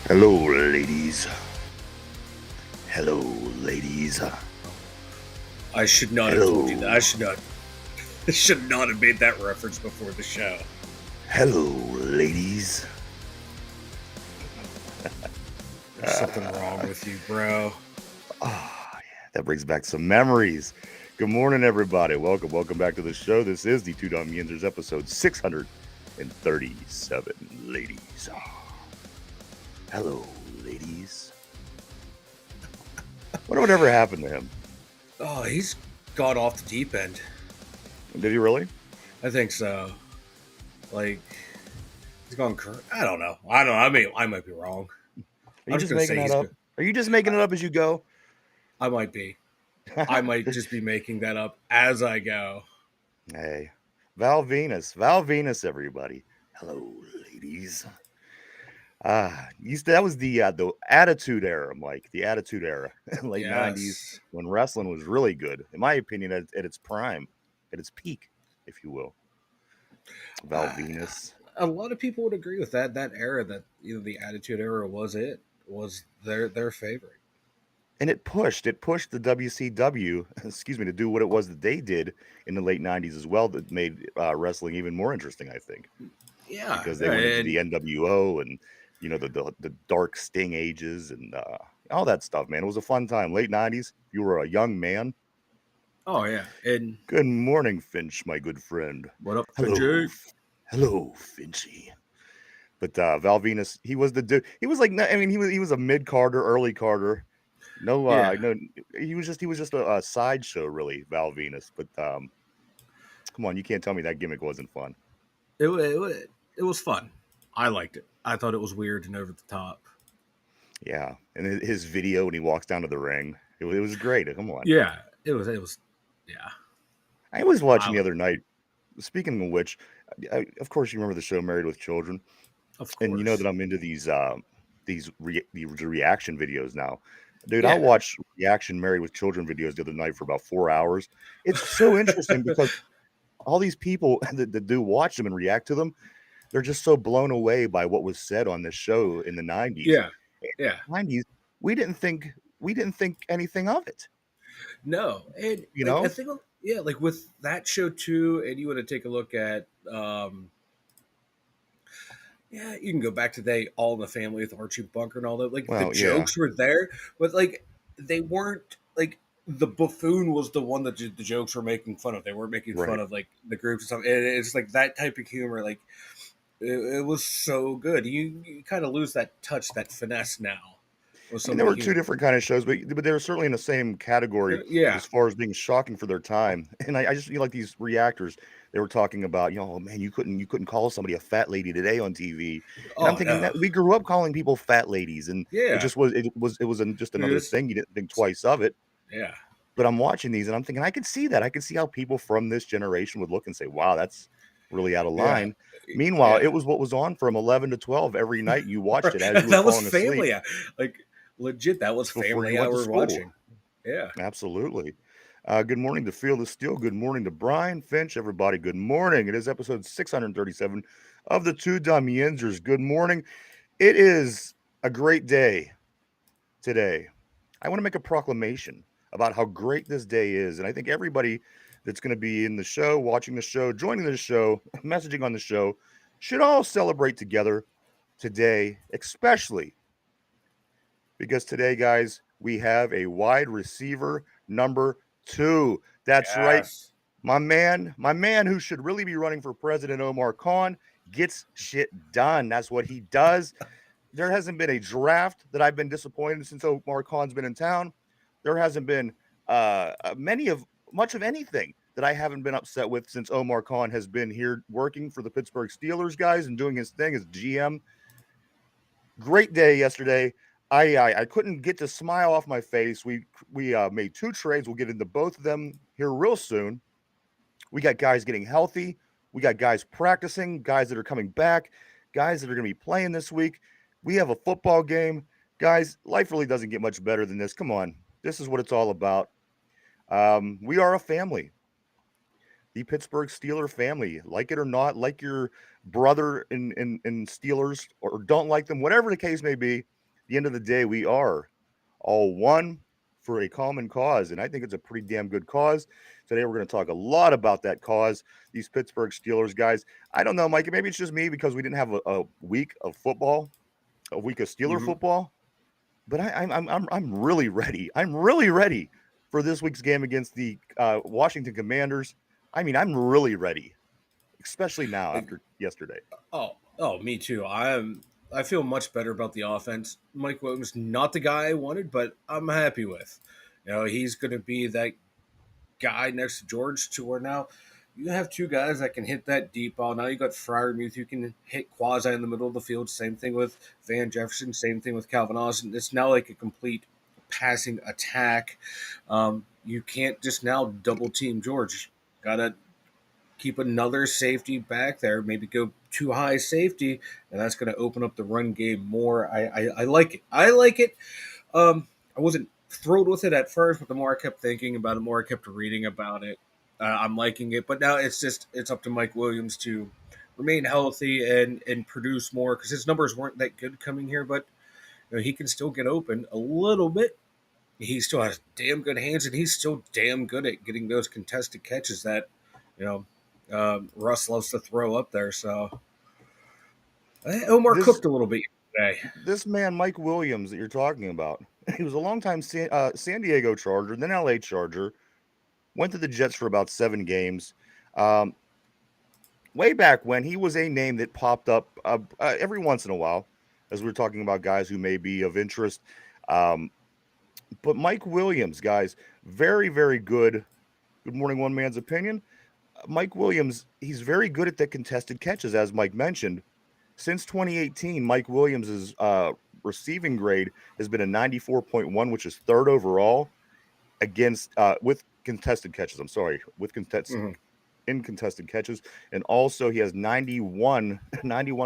Hello, ladies. Hello, ladies. I should not have told you that. Hello. I should not. I should not have made that reference before the show. Hello, ladies. There's something wrong with you, bro. Yeah, that brings back some memories. Good morning, everybody. Welcome back to the show. This is the Two Dumb Yinzers episode 637, ladies. Hello, ladies. Whatever happened to him? Oh, he's gone off the deep end. Did he really? I think so. Like he's gone. I don't know. I might be wrong. Are you I'm just just gonna making say that up? Are you just making it up as you go? I might be. I might just be making that up as I go. Hey, Val Venus, everybody. Hello, ladies. That was the Attitude Era, Mike. The Attitude Era, late '90s, Yes. when wrestling was really good, in my opinion, at its prime, at its peak, if you will. Val Uh, Venus. a lot of people would agree with that. That era, that the Attitude Era was their favorite. And it pushed the WCW, excuse me, to do what it was that they did in the late '90s as well. That made wrestling even more interesting, I think, Yeah, because they went into and the NWO and the dark Sting ages and all that stuff. Man, it was a fun time. Late '90s. If you were a young man. oh yeah, and Good morning, Finch, my good friend. what up, Hello, Finjay? hello, Finchy. But Val Venus, he was the dude. He was like, I mean, he was a mid Carter, early Carter. Yeah, No, he was just a sideshow, really, Val Venus. But come on, you can't tell me that gimmick wasn't fun. it was fun. I liked it. I thought it was weird and over the top. Yeah, and his video when he walks down to the ring, it was great. Come on, Yeah, it was. Yeah, I was I watching the like. other night. Speaking of which, of course you remember the show Married with Children, Of and you know course. that I'm into the reaction videos now. Dude, I Yeah. watched reaction Married with Children videos the other night for about 4 hours. It's so interesting because all these people that do watch them and react to them, they're just so blown away by what was said on this show in the '90s. Yeah. Yeah. '90s, we didn't think anything of it. No, and You like I know? think, yeah, like with that show too, and you want to take a look at, yeah, you can go back to they All in the Family with Archie Bunker and all that. Like the Well, yeah, jokes were there, but like they weren't like the buffoon was the one that the jokes were making fun of. They weren't making fun right. of like the groups and stuff. And it's like that type of humor. Like it was so good. You kind of lose that touch, that finesse now with I mean, some of there the were two humor. different kind of shows, but they were certainly in the same category Yeah. as far as being shocking for their time. And I just feel like these reactors, they were talking about, oh man, you couldn't call somebody a fat lady today on TV. And I'm Oh thinking no. that we grew up calling people fat ladies, and it Yeah. just was just another It's, thing. You didn't think twice of it. yeah. But I'm watching these and I'm thinking I could see that. I could see how people from this generation would look and say, wow, that's really out of Yeah. line. Meanwhile, it Yeah. was what was on from 11 to 12 every night. And you watched it as you were That was falling asleep family. Like legit, that was before you family went to hour school. watching. Yeah. Absolutely. Good morning to Field of Steel. Good morning to Brian Finch, everybody. Good morning. It is episode 637 of the Two Dumb Yinzers. Good morning. It is a great day today. I want to make a proclamation about how great this day is. And I think everybody that's going to be in the show, watching the show, joining the show, messaging on the show, should all celebrate together today, especially because today, guys, we have a wide receiver number 2. That's right. Yes. My man who should really be running for president, Omar Khan, gets shit done. That's what he does. There hasn't been a draft that I've been disappointed since Omar Khan's been in town. There hasn't been much of anything that I haven't been upset with since Omar Khan has been here working for the Pittsburgh Steelers guys and doing his thing as GM. Great day yesterday. I couldn't get the smile off my face. We made 2 trades. We'll get into both of them here real soon. We got guys getting healthy. We got guys practicing, guys that are coming back, guys that are going to be playing this week. We have a football game. Guys, life really doesn't get much better than this. Come on. This is what it's all about. We are a family, the Pittsburgh Steeler family. Like it or not, like your brother in Steelers or don't like them, whatever the case may be, the end of the day, we are all one for a common cause. And I think it's a pretty damn good cause. Today, we're going to talk a lot about that cause. These Pittsburgh Steelers guys. I don't know, Mike. Maybe it's just me because we didn't have a week of football, a week of Steeler Hmm. football. But I'm really ready. I'm really ready for this week's game against the Washington Commanders. I mean, I'm really ready, especially now after yesterday. Oh, me too. I feel much better about the offense. Mike Williams, not the guy I wanted, but I'm happy with. He's going to be that guy next to George to where now you have two guys that can hit that deep ball. Now you got Fryermuth who can hit quasi in the middle of the field. Same thing with Van Jefferson. Same thing with Calvin Austin. It's now like a complete passing attack. You can't just now double team George. Gotta keep another safety back there. Maybe go too high safety, and that's going to open up the run game more. I like it. I like it. I wasn't thrilled with it at first, but the more I kept thinking about it, the more I kept reading about it, I'm liking it. But now it's up to Mike Williams to remain healthy and produce more because his numbers weren't that good coming here, but he can still get open a little bit. He still has damn good hands, and he's still damn good at getting those contested catches that you know Russ loves to throw up there. So Omar This cooked a little bit today. this man, Mike Williams, that you're talking about, he was a longtime San Diego Charger, then LA Charger, went to the Jets for about 7 games. Um, Way back when, he was a name that popped up every once in a while, as we were talking about guys who may be of interest. Um, but Mike Williams, guys, very, very good. Good morning, one man's opinion. Mike Williams, he's very good at the contested catches, as Mike mentioned. Since 2018, Mike Williams's receiving grade has been a 94.1, which is third overall against with contested catches. I'm sorry, with contested Mm-hmm. in contested catches, and also he has 91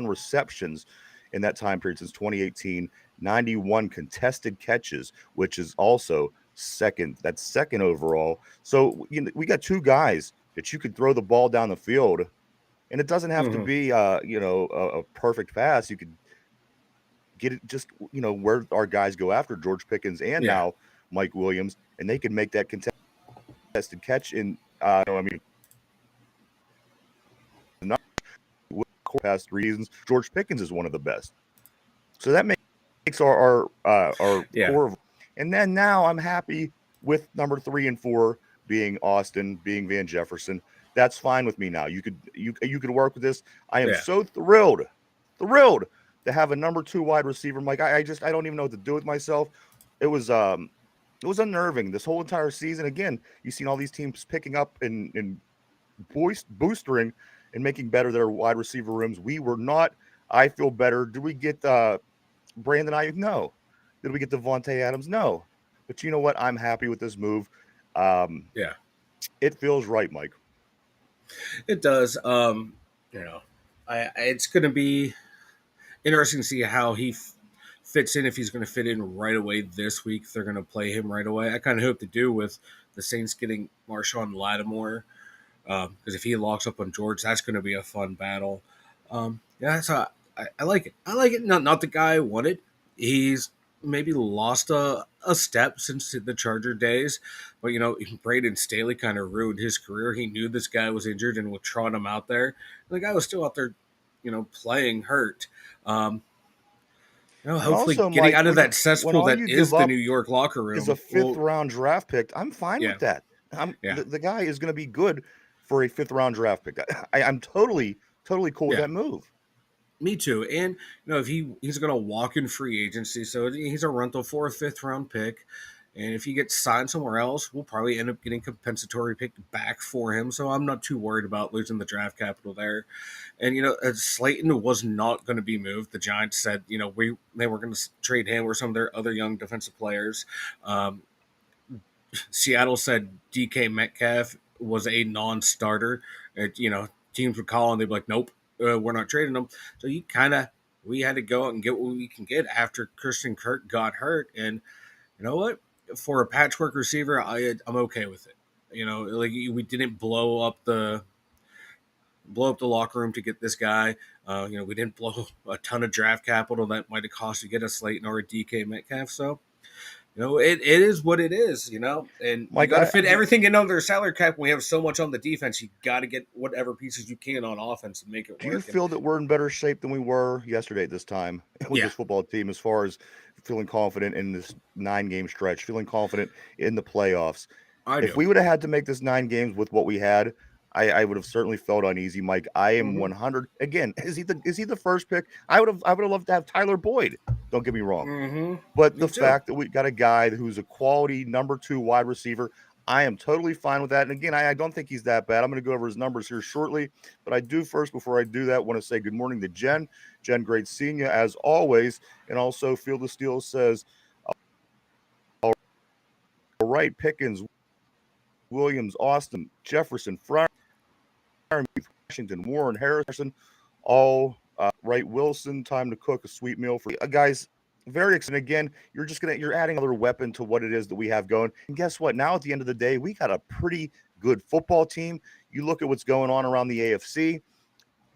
receptions in that time period since 2018. 91 contested catches, which is also second. That's second overall. So we got two guys that you could throw the ball down the field, and it doesn't have to Mm-hmm. be a perfect pass. You could get it just where our guys go after George Pickens and Yeah. now Mike Williams, and they can make that contested catch in. I mean, past reasons, George Pickens is one of the best. So that makes our Yeah. core. And then now I'm happy with number 3 and 4 being Austin, being Van Jefferson. That's fine with me now. You could work with this. I am Yeah. so thrilled to have a number 2 wide receiver, Mike. I don't even know what to do with myself. It was unnerving this whole entire season. Again, you've seen all these teams picking up and boostering and making better their wide receiver rooms. We were not. I feel better. Did we get Brandon Ayuk? No. Did we get Devontae Adams? No. But you know what? I'm happy with this move. Um, Yeah. it feels right, Mike. It does. You know, it's going to be interesting to see how he fits in. If he's going to fit in right away this week, if they're going to play him right away. I kind of hope to do with the Saints getting Marshawn Lattimore because if he locks up on George, that's going to be a fun battle. Yeah, so I like it. I like it. Not the guy I wanted. He's maybe lost a step since the Charger days, but Braden Staley kind of ruined his career. He knew this guy was injured and would trot him out there. The guy was still out there, playing hurt. Um, And hopefully also, getting Mike, out of that when cesspool all that you is give the New up York locker is a room. fifth Well, round draft pick, I'm fine yeah, with that. I'm yeah, the guy is going to be good for a fifth round draft pick. I'm totally cool with yeah. that move. Me too. And if he's going to walk in free agency, so he's a rental for a fifth round pick. And if he gets signed somewhere else, we'll probably end up getting compensatory pick back for him. So I'm not too worried about losing the draft capital there. And Slayton was not going to be moved. The Giants said they were going to trade him or some of their other young defensive players. Um, Seattle said DK Metcalf was a non-starter. Teams would call and they'd be like, "Nope, we're not trading him." So we had to go out and get what we can get after Christian Kirk got hurt. And you know what? For a patchwork receiver, I'm okay with it. Like we didn't blow up the locker room to get this guy. We didn't blow a ton of draft capital that might have cost to get a Slayton or a DK Metcalf. So, it is what it is, and you Mike, got to fit everything in under their salary cap. When we have so much on the defense, you got to get whatever pieces you can on offense and make it do you work. And feel that we're in better shape than we were yesterday at this time with yeah, this football team as far as feeling confident in this 9-game stretch, feeling confident in the playoffs? I If do. we would have had to make this 9 games with what we had, I would have certainly felt uneasy, Mike. I am Mm-hmm. 100. Again, is he the first pick? I would have loved to have Tyler Boyd. Don't get me wrong. Mm-hmm. But the Me too. fact that we got a guy who's a quality number 2 wide receiver, I am totally fine with that. And again, I don't think he's that bad. I'm going to go over his numbers here shortly. But I do first, before I do that, want to say good morning to Jen. Jen, great seeing you as always. And also, Field of Steel says, all right, Pickens, Williams, Austin, Jefferson, Fryer, Washington, Warren, Harrison, all right. Wilson, time to cook a sweet meal for guys. Very exciting. Again, you're adding another weapon to what it is that we have going. And guess what? Now at the end of the day, we got a pretty good football team. You look at what's going on around the AFC.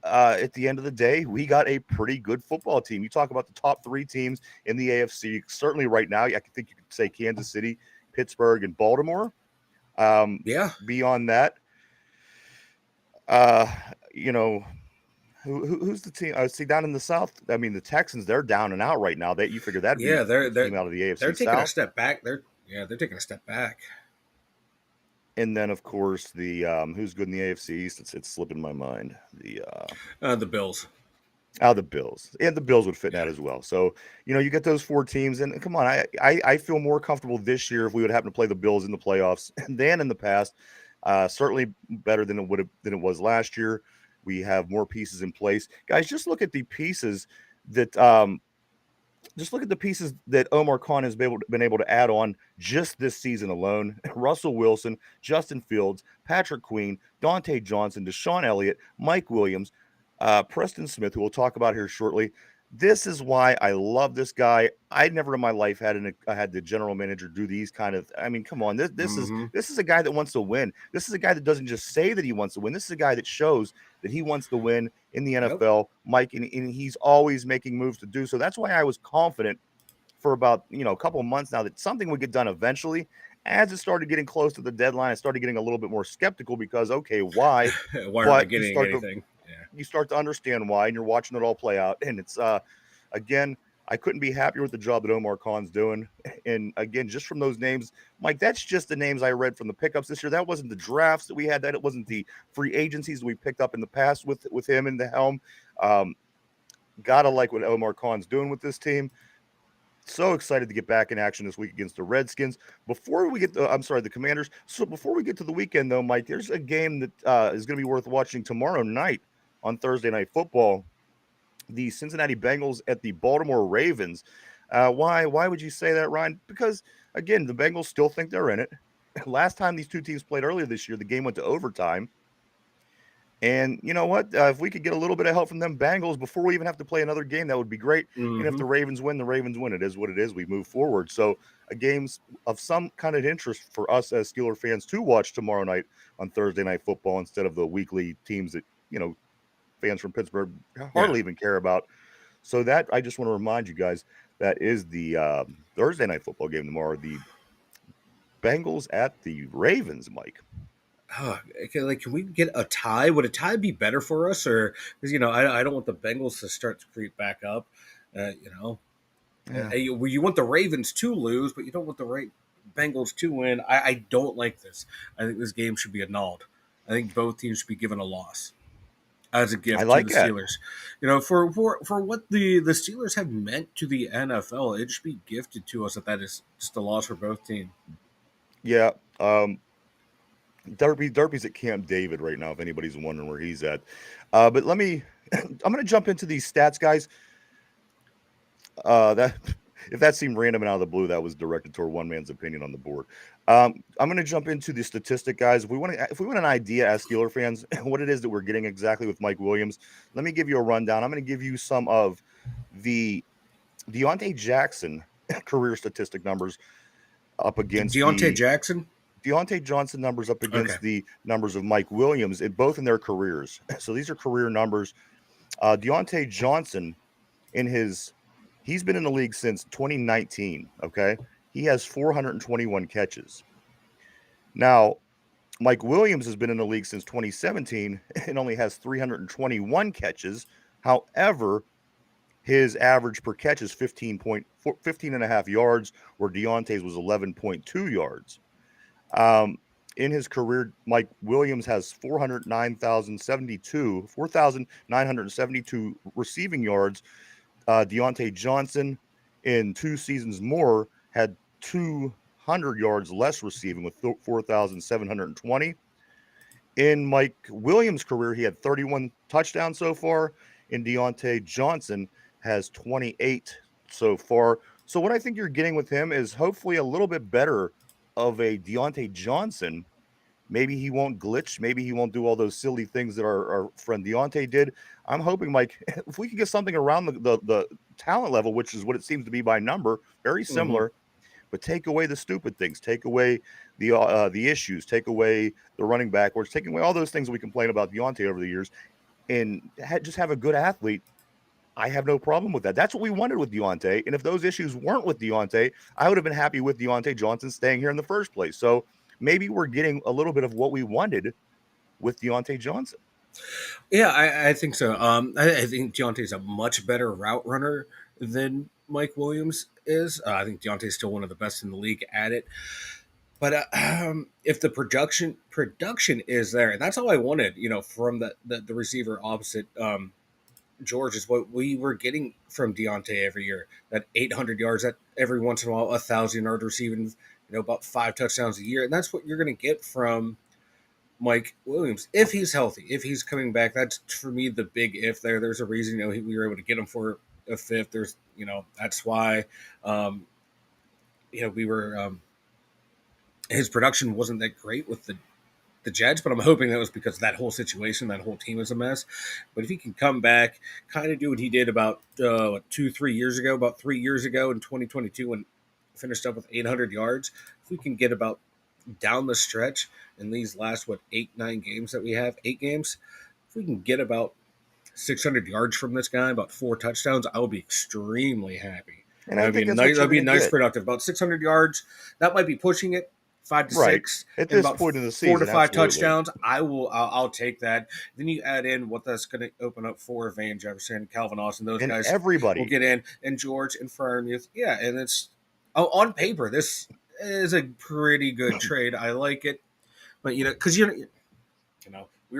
At the end of the day, we got a pretty good football team. You talk about the top 3 teams in the AFC. Certainly, right now, I think you could say Kansas City, Pittsburgh, and Baltimore. Yeah. Beyond that, uh, you know, who's the team? See, down in the South, I mean, the Texans, they're down and out right now. You figure that'd be Yeah, the team out of the they're AFC taking a South. step back. They're taking a step back. And then, of course, the who's good in the AFC East? It's slipping my mind. The Bills. The Bills. And the Bills would fit in Yeah. that as well. So, you get those 4 teams. And come on, I feel more comfortable this year if we would happen to play the Bills in the playoffs than in the past. Certainly better than it was last year. We have more pieces in place. Guys, just look at the pieces that Omar Khan has been able to add on just this season alone. Russell Wilson, Justin Fields, Patrick Queen, Dante Johnson, Deshaun Elliott, Mike Williams, Preston Smith, who we'll talk about here shortly. This is why I love this guy. I never in my life had the general manager do these kind of. I mean, come on, Mm-hmm. this is a guy that wants to win. This is a guy that doesn't just say that he wants to win. This is a guy that shows that he wants to win in the Yep. NFL, Mike, and he's always making moves to do so. That's why I was confident for about a couple of months now that something would get done eventually. As it started getting close to the deadline, I started getting a little bit more skeptical because why? Why aren't we But getting anything? you start to understand why, and you're watching it all play out. And it's again, I couldn't be happier with the job that Omar Khan's doing. And again, just from those names, Mike, that's just the names I read from the pickups this year. That wasn't the drafts that we had. That it wasn't the free agencies that we picked up in the past with him in the helm. Gotta like what Omar Khan's doing with this team. So excited to get back in action this week against the Redskins. Before we get the Commanders. So before we get to the weekend, though, Mike, there's a game that is going to be worth watching tomorrow night on Thursday Night Football. The Cincinnati Bengals at the Baltimore Ravens. Why would you say that, Ryan? Because, again, the Bengals still think they're in it. Last time these two teams played earlier this year, the game went to overtime. And you know what? If we could get a little bit of help from them Bengals before we even have to play another game, that would be great. Mm-hmm. And if the Ravens win, the Ravens win. It is what it is. We move forward. So a game's of some kind of interest for us as Steeler fans to watch tomorrow night on Thursday Night Football instead of the weekly teams that, fans from Pittsburgh hardly even care about. So that I just want to remind you guys, that is the Thursday Night Football game tomorrow. The Bengals at the Ravens, Mike. Okay, can we get a tie? Would a tie be better for us, or because I don't want the Bengals to start to creep back up. Yeah. You want the Ravens to lose, but you don't want the Bengals to win. I don't like this. I think this game should be annulled. I think both teams should be given a loss as a gift to the Steelers. For what the Steelers have meant to the NFL, it should be gifted to us that is just a loss for both teams. Yeah. Derpy's at Camp David right now, if anybody's wondering where he's at. But I'm going to jump into these stats, guys. If that seemed random and out of the blue, that was directed toward one man's opinion on the board. I'm going to jump into the statistic, guys. If we want an idea as Steeler fans, what it is that we're getting exactly with Mike Williams, let me give you a rundown. I'm going to give you some of the Deontay Jackson career statistic numbers up against Deontay Johnson numbers up against the numbers of Mike Williams, both in their careers. So these are career numbers. Deontay Johnson, he's been in the league since 2019. Okay, he has 421 catches. Now, Mike Williams has been in the league since 2017 and only has 321 catches. However, his average per catch is 15 and a half yards, where Deontay's was 11.2 yards. Um, in his career, Mike Williams has 4,972 receiving yards. Deontay Johnson, in 2 seasons more, had 200 yards less receiving with 4,720. In Mike Williams' career, he had 31 touchdowns so far, and Deontay Johnson has 28 so far. So what I think you're getting with him is hopefully a little bit better of a Deontay Johnson. Maybe he won't glitch. Maybe he won't do all those silly things that our friend Deontay did. I'm hoping, Mike, if we can get something around the talent level, which is what it seems to be by number, very Mm-hmm. similar, but take away the stupid things, take away the issues, take away the running backwards, taking away all those things we complain about Deontay over the years, and just have a good athlete. I have no problem with that. That's what we wanted with Deontay. And if those issues weren't with Deontay, I would have been happy with Deontay Johnson staying here in the first place. So maybe we're getting a little bit of what we wanted with Deontay Johnson. Yeah, I think so. I think Deontay's a much better route runner than Mike Williams is. I think Deontay's still one of the best in the league at it. But if the production is there, and that's all I wanted, from the receiver opposite George, is what we were getting from Deontay every year. That 800 yards, that every once in a while 1,000-yard receiving, about 5 touchdowns a year, and that's what you're going to get from Mike Williams if he's healthy, if he's coming back. That's for me the big if there. There's a reason we were able to get him for a fifth. There's that's why we were his production wasn't that great with the Jets, but I'm hoping that was because that whole situation, that whole team was a mess. But if he can come back, kind of do what he did about 3 years ago in 2022 when he finished up with 800 yards, if we can get about down the stretch in these last 8-9 games that we have, 8 games, if we can get about 600 yards from this guy, about 4 touchdowns, I will be extremely happy. And I think that's what That'd be you're going to nice get. productive. About 600 yards, that might be pushing it. 5 to Right. 6 At and this about point in the 4 to season, 5 absolutely. touchdowns. I'll take that. Then you add in what that's going to open up for Van Jefferson, Calvin Austin, those And guys everybody will get in, and George and Freiermuth. Yeah, and it's on paper this is a pretty good trade. I like it, but because we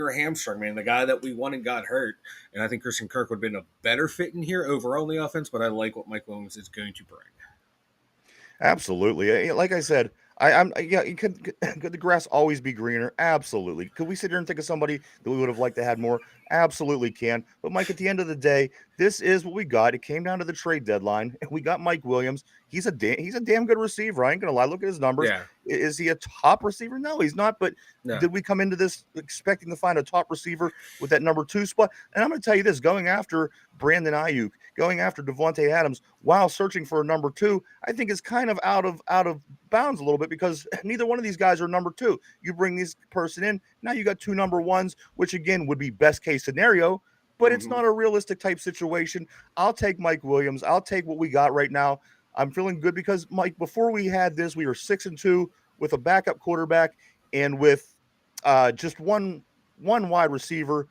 were hamstrung, man. The guy that we wanted got hurt, and I think Christian Kirk would have been a better fit in here overall in the offense. But I like what Mike Williams is going to bring. Absolutely. Like I said, I'm yeah. Could the grass always be greener? Absolutely. Could we sit here and think of somebody that we would have liked to had more? Absolutely can. But Mike, at the end of the day, this is what we got. It came down to the trade deadline, and we got Mike Williams. He's a damn good receiver. I ain't gonna lie. Look at his numbers. Yeah, Is he a top receiver? No, he's not. But no, did we come into this expecting to find a top receiver with that number 2 spot? And I'm going to tell you this: going after Brandon Ayuk, going after Devontae Adams, while searching for a number 2, I think is kind of out of bounds a little bit because neither one of these guys are number 2. You bring this person in, now you got 2 number 1s, which again would be best case scenario, but it's not a realistic type situation. I'll take Mike Williams. I'll take what we got right now. I'm feeling good because Mike, before we had this, we were 6-2 with a backup quarterback and with just one wide receiver,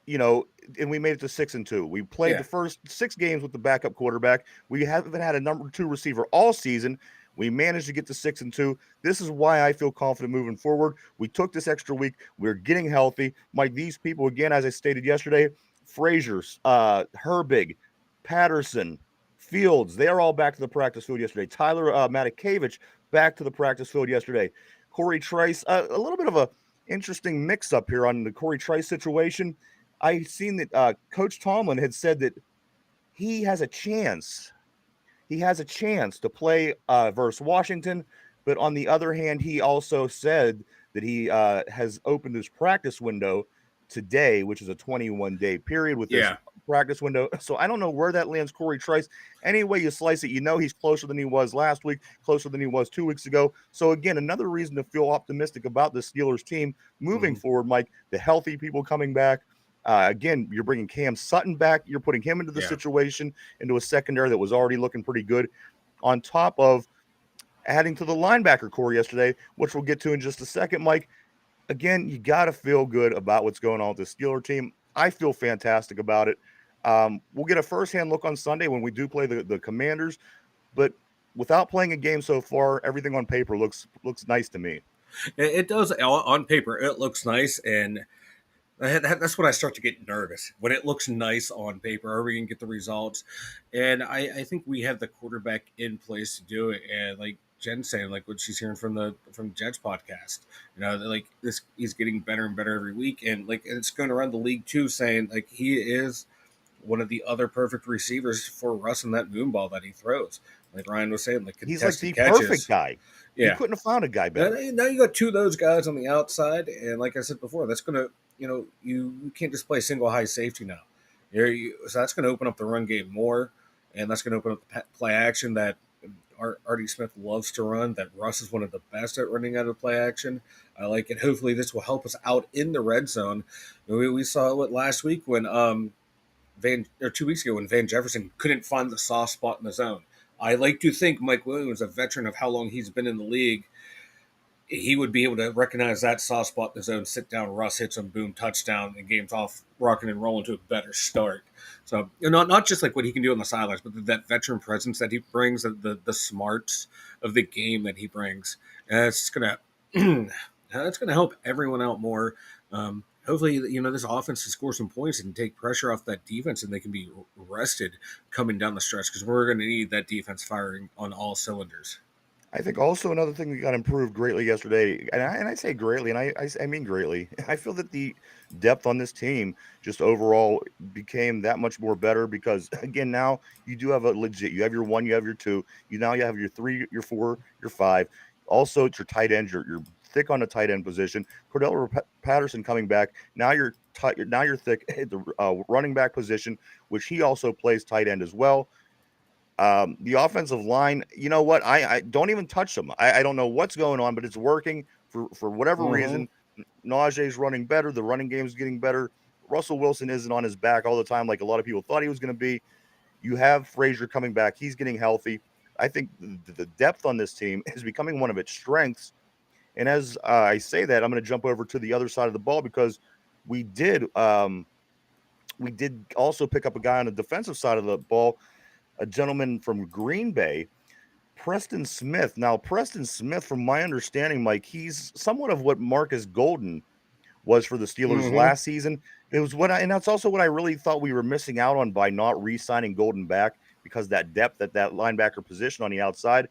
and we made it to 6-2. We played the first 6 games with the backup quarterback. We haven't had a number 2 receiver all season. We managed to get to 6-2. This is why I feel confident moving forward. We took this extra week. We're getting healthy. Mike, these people, again, as I stated yesterday, Frazier, Herbig, Patterson, Fields, they're all back to the practice field yesterday. Tyler Matakevich back to the practice field yesterday. Corey Trice, a little bit of a interesting mix-up here on the Corey Trice situation. I seen that Coach Tomlin had said that he has a chance. He has a chance to play versus Washington, but on the other hand, he also said that he has opened his practice window today, which is a 21-day period with this practice window. So I don't know where that lands Corey Trice. Any way you slice it, he's closer than he was last week, closer than he was 2 weeks ago. So again, another reason to feel optimistic about the Steelers team moving forward, Mike, the healthy people coming back. Again, you're bringing Cam Sutton back. You're putting him into the Yeah. situation, into a secondary that was already looking pretty good, on top of adding to the linebacker core yesterday, which we'll get to in just a second, Mike. Again, you got to feel good about what's going on with the Steeler team. I feel fantastic about it. We'll get a firsthand look on Sunday when we do play the Commanders, but without playing a game so far, everything on paper looks nice to me. It does on paper. It looks nice, and that's when I start to get nervous when it looks nice on paper. Are we going to get the results? And I think we have the quarterback in place to do it. And like Jen's saying, like what she's hearing from Jet's podcast, like this, he's getting better and better every week, and like it's going around the league too, saying like he is one of the other perfect receivers for Russ in that moon ball that he throws. Like Ryan was saying, like He's like contested the catches. perfect guy. You Yeah. couldn't have found a guy better. Now you got two of those guys on the outside, and like I said before, that's gonna you can't just play single high safety now. So that's gonna open up the run game more, and that's gonna open up the play action that Artie Smith loves to run. That Russ is one of the best at running out of play action. I like it. Hopefully, this will help us out in the red zone. We saw it last week when 2 weeks ago when Van Jefferson couldn't find the soft spot in the zone. I like to think Mike Williams, a veteran of how long he's been in the league, he would be able to recognize that soft spot in the zone, sit down, Russ hits him, boom, touchdown, and game's off, rocking and rolling to a better start. So not just like what he can do on the sidelines, but that veteran presence that he brings, the smarts of the game that he brings, it's gonna that's gonna help everyone out more. Hopefully, this offense can score some points and take pressure off that defense, and they can be rested coming down the stretch because we're going to need that defense firing on all cylinders. I think also another thing that got improved greatly yesterday, and I say greatly, and I mean greatly. I feel that the depth on this team just overall became that much more better because again now you do have a legit. You have your one, you have your two. You have your three, your four, your five. Also, it's your tight end. You're thick on the tight end position. Cordell Patterson coming back. Now you're thick at the running back position, which he also plays tight end as well. The offensive line, you know what? I don't even touch them. I don't know what's going on, but it's working for whatever reason. Najee's running better. The running game's getting better. Russell Wilson isn't on his back all the time like a lot of people thought he was going to be. You have Frazier coming back. He's getting healthy. I think the depth on this team is becoming one of its strengths. And as I say that, I'm going to jump over to the other side of the ball because we did also pick up a guy on the defensive side of the ball, a gentleman from Green Bay, Preston Smith. Now, Preston Smith, from my understanding, Mike, he's somewhat of what Marcus Golden was for the Steelers last season. It was and that's also what I really thought we were missing out on by not re-signing Golden back because that depth at that linebacker position on the outside.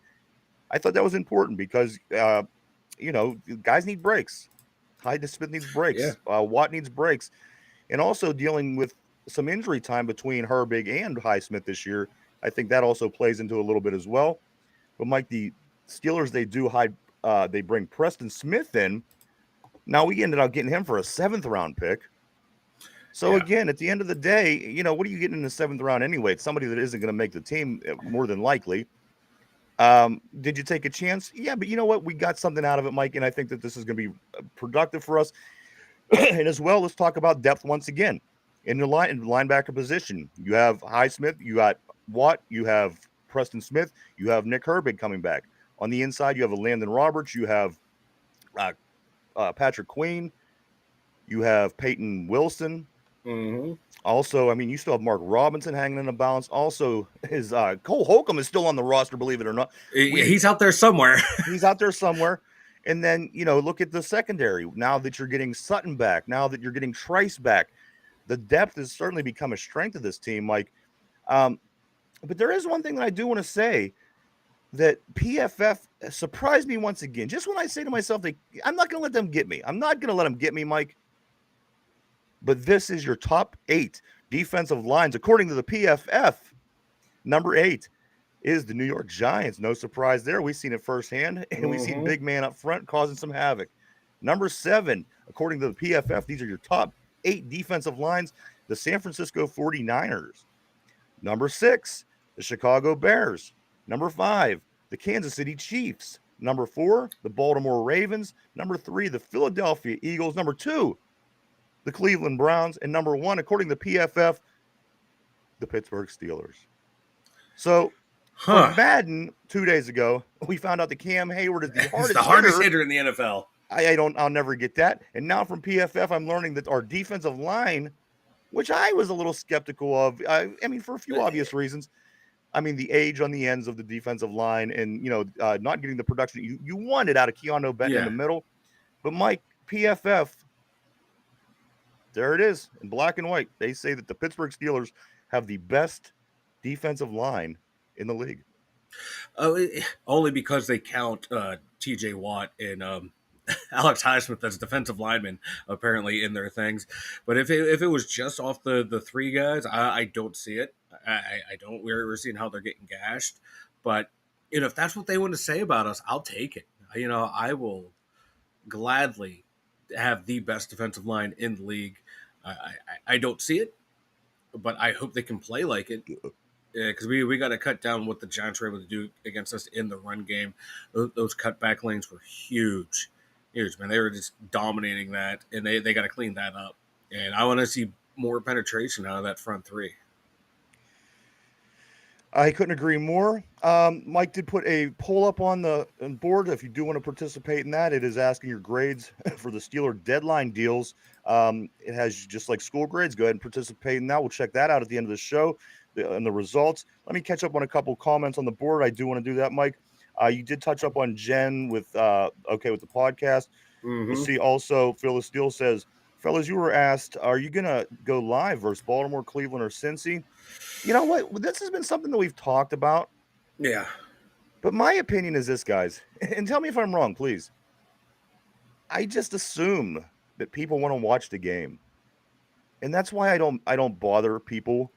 I thought that was important because, guys need breaks. Hyde Smith needs breaks. Yeah. Watt needs breaks. And also dealing with some injury time between Herbig and Highsmith this year. I think that also plays into a little bit as well. But Mike, the Steelers, they bring Preston Smith in. Now we ended up getting him for a 7th round pick. So again, at the end of the day, what are you getting in the 7th round anyway? It's somebody that isn't going to make the team more than likely. Did you take a chance? Yeah, but you know what? We got something out of it, Mike, and I think that this is going to be productive for us. And as well, let's talk about depth once again. In the linebacker position, you have Highsmith, you got Watt, you have Preston Smith, you have Nick Herbig coming back. On the inside, you have a Landon Roberts, you have Patrick Queen, you have Peyton Wilson. Also, you still have Mark Robinson hanging in the balance. Also, his Cole Holcomb is still on the roster, believe it or not. He's out there somewhere. He's out there somewhere. And then, look at the secondary. Now that you're getting Sutton back, now that you're getting Trice back, the depth has certainly become a strength of this team, Mike. But there is one thing that I do want to say, that PFF surprised me once again. Just when I say to myself, I'm not going to let them get me. I'm not going to let them get me, Mike. But this is your top 8 defensive lines. According to the PFF, number 8 is the New York Giants. No surprise there. We've seen it firsthand, and we've seen big man up front causing some havoc. Number 7, according to the PFF, these are your top 8 defensive lines, the San Francisco 49ers. Number 6, the Chicago Bears. Number 5, the Kansas City Chiefs. Number 4, the Baltimore Ravens. Number 3, the Philadelphia Eagles. Number 2, the Cleveland Browns, and number 1, according to PFF, the Pittsburgh Steelers. So from Madden 2 days ago, we found out that Cam Hayward is the It's hardest the hardest hitter. hitter in the NFL. I'll never get that. And now from PFF, I'm learning that our defensive line, which I was a little skeptical of, I mean, for a few obvious reasons. I mean, the age on the ends of the defensive line and, not getting the production you wanted out of Keanu Benton in the middle. But Mike, PFF, there it is in black and white. They say that the Pittsburgh Steelers have the best defensive line in the league. Only because they count T.J. Watt and Alex Highsmith as defensive linemen, apparently, in their things. But if it was just off the three guys, I don't see it. I don't. We're seeing how they're getting gashed. But, if that's what they want to say about us, I'll take it. I will gladly have the best defensive line in the league. I don't see it, but I hope they can play like it. Because we got to cut down what the Giants were able to do against us in the run game. Those cutback lanes were huge, man. They were just dominating that, and they got to clean that up. And I want to see more penetration out of that front three. I couldn't agree more. Mike did put a poll up on the board. If you do want to participate in that, it is asking your grades for the Steeler deadline deals. It has just like school grades. Go ahead and participate in that. We'll check that out at the end of the show and the results. Let me catch up on a couple comments on the board. I do want to do that, Mike. You did touch up on Jen with the podcast. Mm-hmm. You see also Phyllis Steele says, fellas, you were asked, are you going to go live versus Baltimore, Cleveland, or Cincy? You know what? This has been something that we've talked about. Yeah. But my opinion is this, guys, and tell me if I'm wrong, please. I just assume that people want to watch the game. And that's why I don't bother people.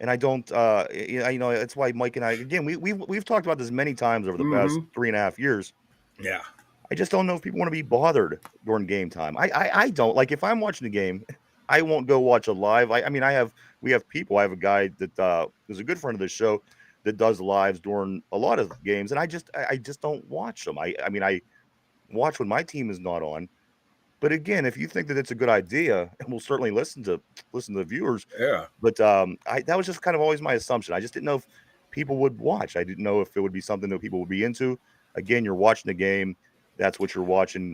And I don't, that's why Mike and I, again, we've talked about this many times over the past 3.5 years. Yeah. I just don't know if people want to be bothered during game time. I don't. Like, if I'm watching the game, I won't go watch a live. We have people. I have a guy that is a good friend of the show that does lives during a lot of games, and I just don't watch them. I watch when my team is not on. But again, if you think that it's a good idea, we'll certainly listen to the viewers. Yeah. But that was just kind of always my assumption. I just didn't know if people would watch. I didn't know if it would be something that people would be into. Again, you're watching the game. That's what you're watching.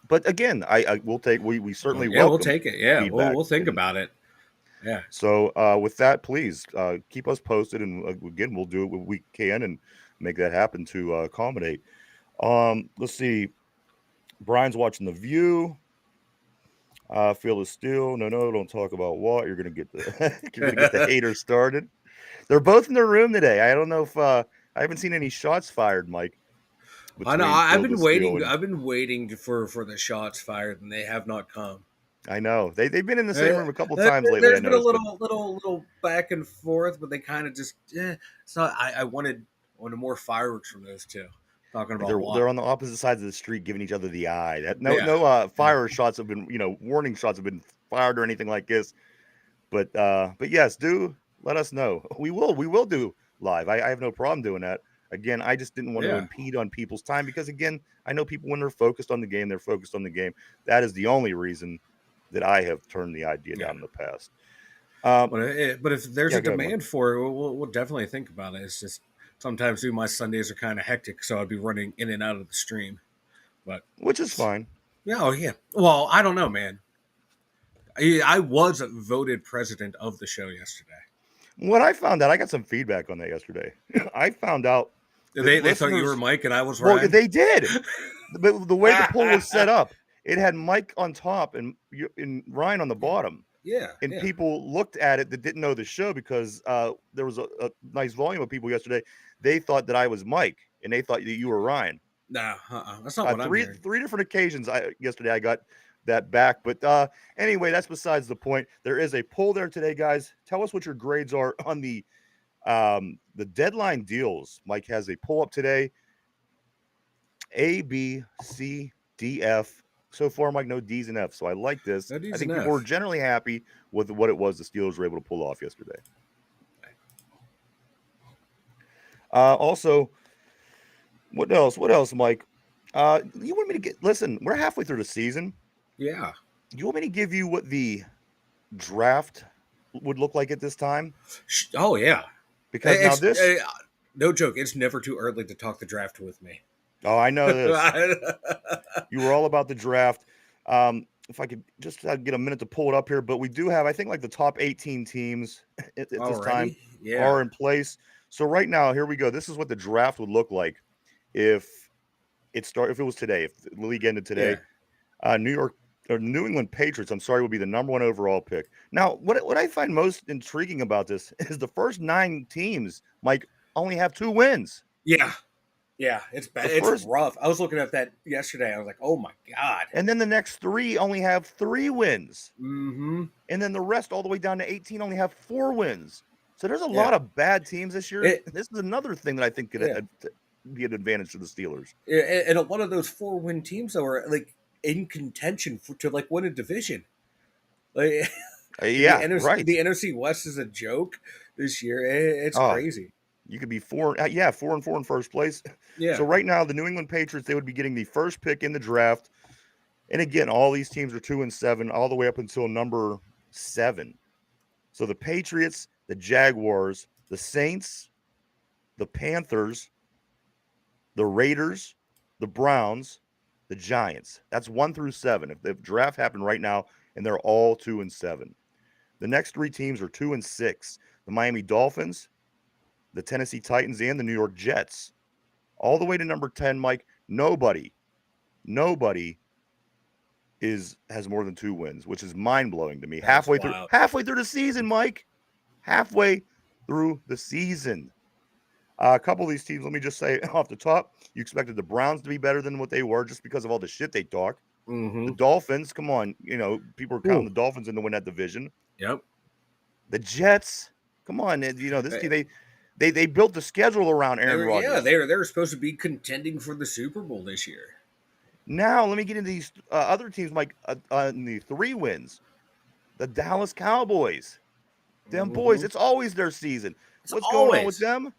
But again, I will take. We certainly welcome. We'll take it. Yeah, we'll think about it. Yeah. So with that, please keep us posted, and again, we'll do what we can and make that happen to accommodate. Let's see. Brian's watching The View. Phil is still no, don't talk about what you're gonna get the haters started. They're both in the room today. I don't know if I haven't seen any shots fired, Mike. I know. I've been waiting. I've been waiting for the shots fired, and they have not come. I know they've been in the same room a couple times lately. There's been a little back and forth, but they kind of just It's not. I wanted more fireworks from those two. Talking about they're on the opposite sides of the street, giving each other the eye. No fire shots have been warning shots have been fired or anything like this. But yes, do let us know. We will do live. I have no problem doing that. Again, I just didn't want to impede on people's time because, again, I know people when they're focused on the game, they're focused on the game. That is the only reason that I have turned the idea down in the past. But if there's a demand for it, we'll definitely think about it. It's just sometimes my Sundays are kind of hectic, so I'd be running in and out of the stream. Which is fine. Yeah, oh yeah. Well, I don't know, man. I was voted president of the show yesterday. What I found out, I got some feedback on that yesterday. I found out they thought you were Mike and I was Ryan. Well, they did. But the way the poll was set up, it had Mike on top and Ryan on the bottom. Yeah. And people looked at it that didn't know the show because there was a nice volume of people yesterday. They thought that I was Mike and they thought that you were Ryan. Nah, that's not what I'm hearing. Three different occasions yesterday I got that back. But anyway, that's besides the point. There is a poll there today, guys. Tell us what your grades are on the deadline deals. Mike has a poll up today. A, B, C, D, F. So far, Mike, no D's and F's. So I like this. I think people were generally happy with what it was the Steelers were able to pull off yesterday. Also, what else, Mike? You want me to listen, we're halfway through the season. Yeah. You want me to give you what the draft would look like at this time? Oh yeah, Because now it's this, no joke. It's never too early to talk the draft with me. oh, I know this. You were all about the draft. If I could just get a minute to pull it up here, but we do have, I think, like the top 18 teams at this time Already, yeah, are in place. So right now, here we go. This is what the draft would look like if if it was today, if the league ended yeah. today. New York or New England Patriots, I'm sorry, would be the number one overall pick. Now, what I find most intriguing about this is the first 9 teams, Mike, only have 2 wins. Yeah, yeah, it's bad. The It's first, rough. I was looking at that yesterday. I was like, oh my god. and then the next 3 only have 3 wins. Mm-hmm. And then the rest, all the way down to 18, only have 4 wins. So there's a Yeah. lot of bad teams this year. It, This is another thing that I think could yeah. be an advantage to the Steelers. And a lot of those 4-win teams though are like in contention to like win a division. Like Yeah, right. The NFC West is a joke this year. It's Oh, crazy. you could be 4-4 in first place. Yeah. So right now, the New England Patriots, they would be getting the first pick in the draft. And again, all these teams are 2-7, all the way up until number 7. So the Patriots, the Jaguars, the Saints, the Panthers, the Raiders, the Browns, the Giants. That's 1-7. If the draft happened right now, and they're all 2-7. The next 3 teams are 2-6. The Miami Dolphins, the Tennessee Titans, and the New York Jets. All the way to number 10, Mike. Nobody has more than 2 wins, which is mind-blowing to me. That's Halfway wild. through the season, Mike. Halfway through the season. A couple of these teams, let me just say off the top, you expected the Browns to be better than what they were just because of all the shit they talk. Mm-hmm. The Dolphins, come on, people are counting Ooh. the Dolphins in to win that division. Yep. The Jets, come on, this team, they built the schedule around Aaron Rodgers. They were supposed to be contending for the Super Bowl this year. Now, let me get into these other teams, Mike, in the 3 wins. The Dallas Cowboys. Them boys, it's always their season. What's going on with them?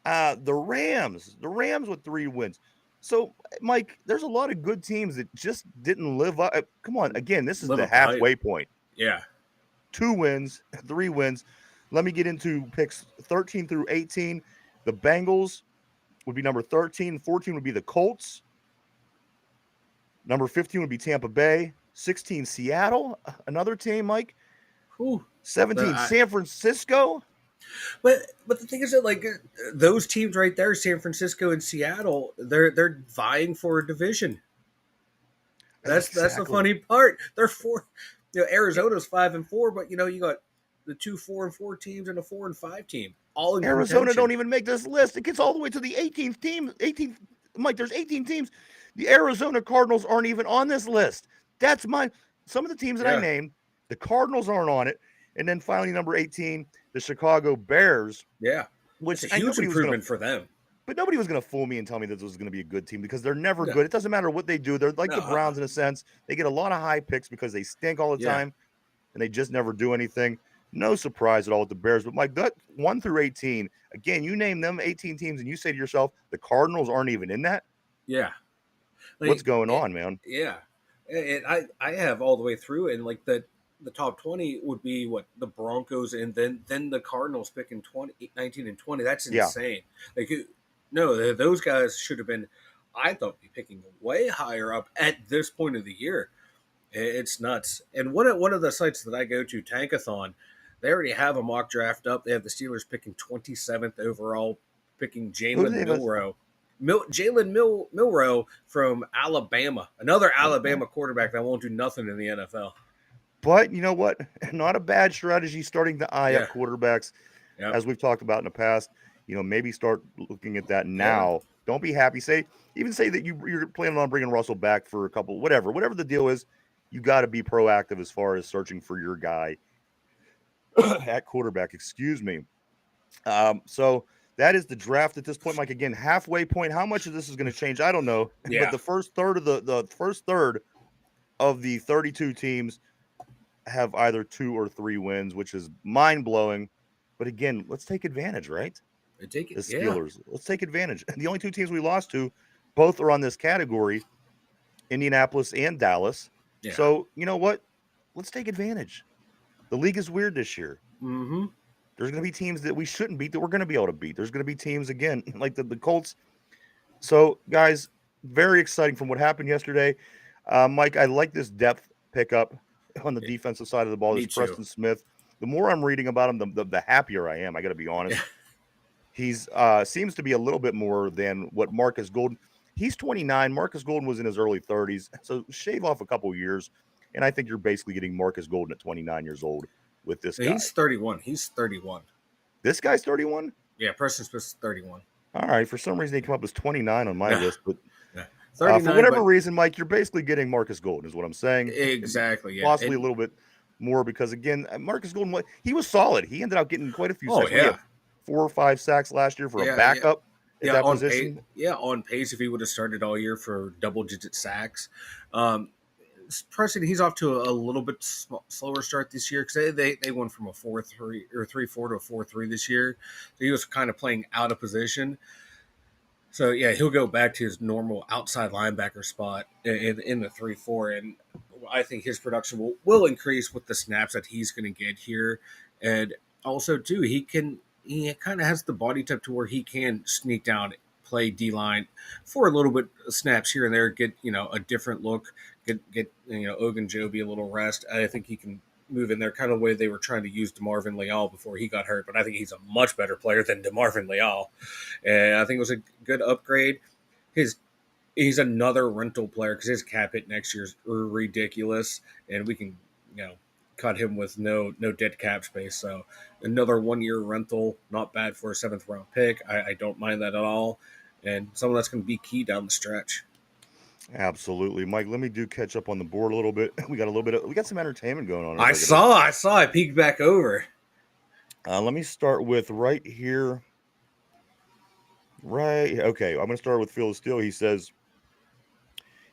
The Rams with 3 wins. So, Mike, there's a lot of good teams that just didn't live up. Come on, again, this is the halfway point. Yeah. 2 wins, 3 wins. Let me get into picks 13 through 18. The Bengals would be number 13. 14 would be the Colts. Number 15 would be Tampa Bay. 16, Seattle, another team, Mike. Ooh. 17, San Francisco. But the thing is that like those teams right there, San Francisco and Seattle, they're vying for a division. That's the funny part. They're 4. Arizona's 5-4, but you got the 2 4-4 teams and a 4-5 team. All in Arizona contention. don't even make this list. It gets all the way to the 18th team. 18th, Mike. There's 18 teams. The Arizona Cardinals aren't even on this list. That's some of the teams that I named. The Cardinals aren't on it. And then finally, number 18, the Chicago Bears. Yeah, which it's a huge improvement for them. But nobody was going to fool me and tell me that this was going to be a good team because they're never good. It doesn't matter what they do. They're like the Browns in a sense. They get a lot of high picks because they stink all the time, and they just never do anything. No surprise at all with the Bears. But Mike, that 1 through 18, again, you name them 18 teams, and you say to yourself, the Cardinals aren't even in that? Yeah. Like, what's going on, man? Yeah. And I have all the way through, and like the top 20 would be what the Broncos, and then the Cardinals picking 19 and 20. That's insane. Like, no, those guys should have been, I thought, be picking way higher up at this point of the year. It's nuts. And one of the sites that I go to, Tankathon, they already have a mock draft up. They have the Steelers picking 27th overall, picking Jalen Milroe. Jalen Milroe from Alabama, another Alabama quarterback that won't do nothing in the NFL. But you know what? Not a bad strategy starting to eye up quarterbacks, as we've talked about in the past. Maybe start looking at that now. Yeah. Don't be happy. Say that you're planning on bringing Russell back for a couple, whatever the deal is. You got to be proactive as far as searching for your guy at quarterback. Excuse me. So that is the draft at this point, Mike. Again, halfway point. How much of this is going to change? I don't know. Yeah. But the first third of the 32 teams have either 2 or 3 wins, which is mind blowing. But again, let's take advantage, right? The Steelers. Let's take advantage. The only 2 teams we lost to, both are on this category, Indianapolis and Dallas. Yeah. So, you know what? Let's take advantage. The league is weird this year. Mm-hmm. There's going to be teams that we shouldn't beat that we're going to be able to beat. There's going to be teams, again, like the Colts. So, guys, very exciting from what happened yesterday. Mike, I like this depth pickup on the defensive side of the ball. Me This too. Preston Smith. The more I'm reading about him, the happier I am. I got to be honest. He's seems to be a little bit more than what Marcus Golden. He's 29. Marcus Golden was in his early 30s. So shave off a couple years, and I think you're basically getting Marcus Golden at 29 years old with this guy. He's 31. He's 31. This guy's 31? Yeah, Preston Smith's 31. All right. For some reason, they come up as 29 on my Yeah. list, but Yeah. for 39, whatever but reason, Mike, you're basically getting Marcus Golden, is what I'm saying. exactly. Yeah. Possibly a And, little bit more because, again, Marcus Golden, he was solid. He ended up getting quite a few oh sacks. He had yeah. 4 or 5 sacks last year for a Yeah. backup at Yeah. that On pace. position. Yeah. On pace, if he would have started all year for double-digit sacks. Preston, he's off to a little bit slower start this year because they went from a 4-3 or 3-4 to a 4-3 this year. So he was kind of playing out of position. So yeah, he'll go back to his normal outside linebacker spot in the 3-4, and I think his production will increase with the snaps that he's going to get here, and also too he kind of has the body type to where he can sneak down, play D line for a little bit of snaps here and there, get a different look, get Ogunjobi a little rest. I think he can move in there, kind of the way they were trying to use DeMarvin Leal before he got hurt. But I think he's a much better player than DeMarvin Leal, and I think it was a good upgrade. He's another rental player because his cap hit next year is ridiculous, and we can cut him with no dead cap space. So another 1-year rental, not bad for a 7th-round pick. I don't mind that at all, and someone that's going to be key down the stretch. Absolutely, Mike. Let me catch up on the board a little bit. We got some entertainment going on. I saw. I peeked back over. Let me start with right here. Right. Okay. I'm going to start with Phil Steele. He says,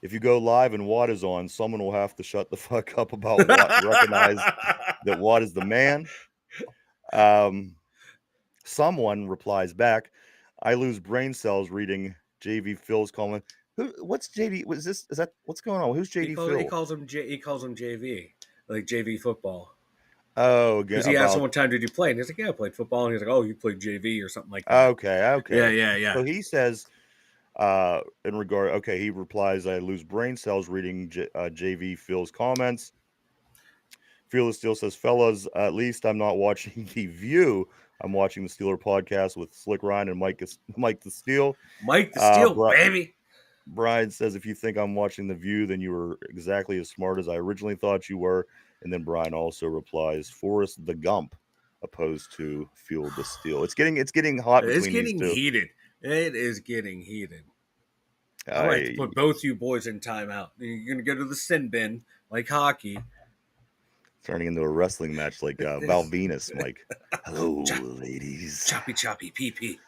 if you go live and Watt is on, someone will have to shut the fuck up about Watt. Recognize that Watt is the man. Someone replies back, I lose brain cells reading JV Phil's comment. What's JV? Is that what's going on? Who's JV Phil? He calls him JV, like JV football. Oh, again. Because he asked him what time did you play, and he's like, yeah, I played football. And he's like, oh, you played JV or something like that. Okay. Yeah. So he says, he replies, I lose brain cells reading JV Phil's comments. Phil Steele says, fellas, at least I'm not watching The View. I'm watching the Steeler podcast with Slick Ryan and Mike the Steel. Mike the Steel, baby. Brian says, if you think I'm watching The View, then you were exactly as smart as I originally thought you were. And then Brian also replies, Forrest the Gump, opposed to Field the Steel. It's getting hot between these two. It's getting heated. It is getting heated. I like to put both you boys in timeout. You're going to go to the sin bin like hockey. Turning into a wrestling match like Val Venus, Mike. Hello, ladies. Choppy pee.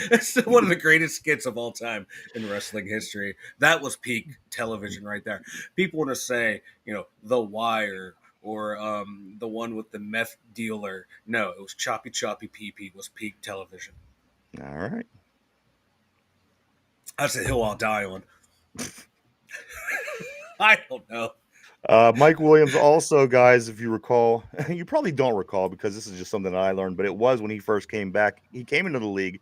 That's one of the greatest skits of all time in wrestling history. That was peak television right there. People want to say, The Wire or the one with the meth dealer. No, it was Choppy pee was peak television. All right. That's a hill I'll die on. I don't know. Mike Williams also, guys, if you recall, you probably don't recall because this is just something that I learned, but it was when he first came back. He came into the league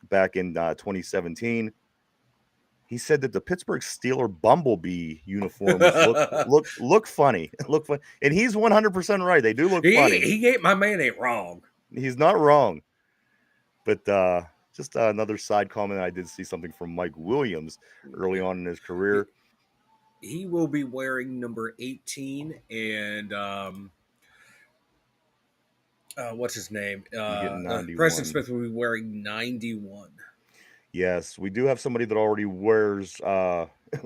back in 2017. He said that the Pittsburgh Steeler Bumblebee uniforms look funny. Look funny. And he's 100% right. They do look funny. My man ain't wrong. He's not wrong. But just another side comment, I did see something from Mike Williams early on in his career. He will be wearing number 18 and what's his name? Preston Smith will be wearing 91. Yes, we do have somebody that already wears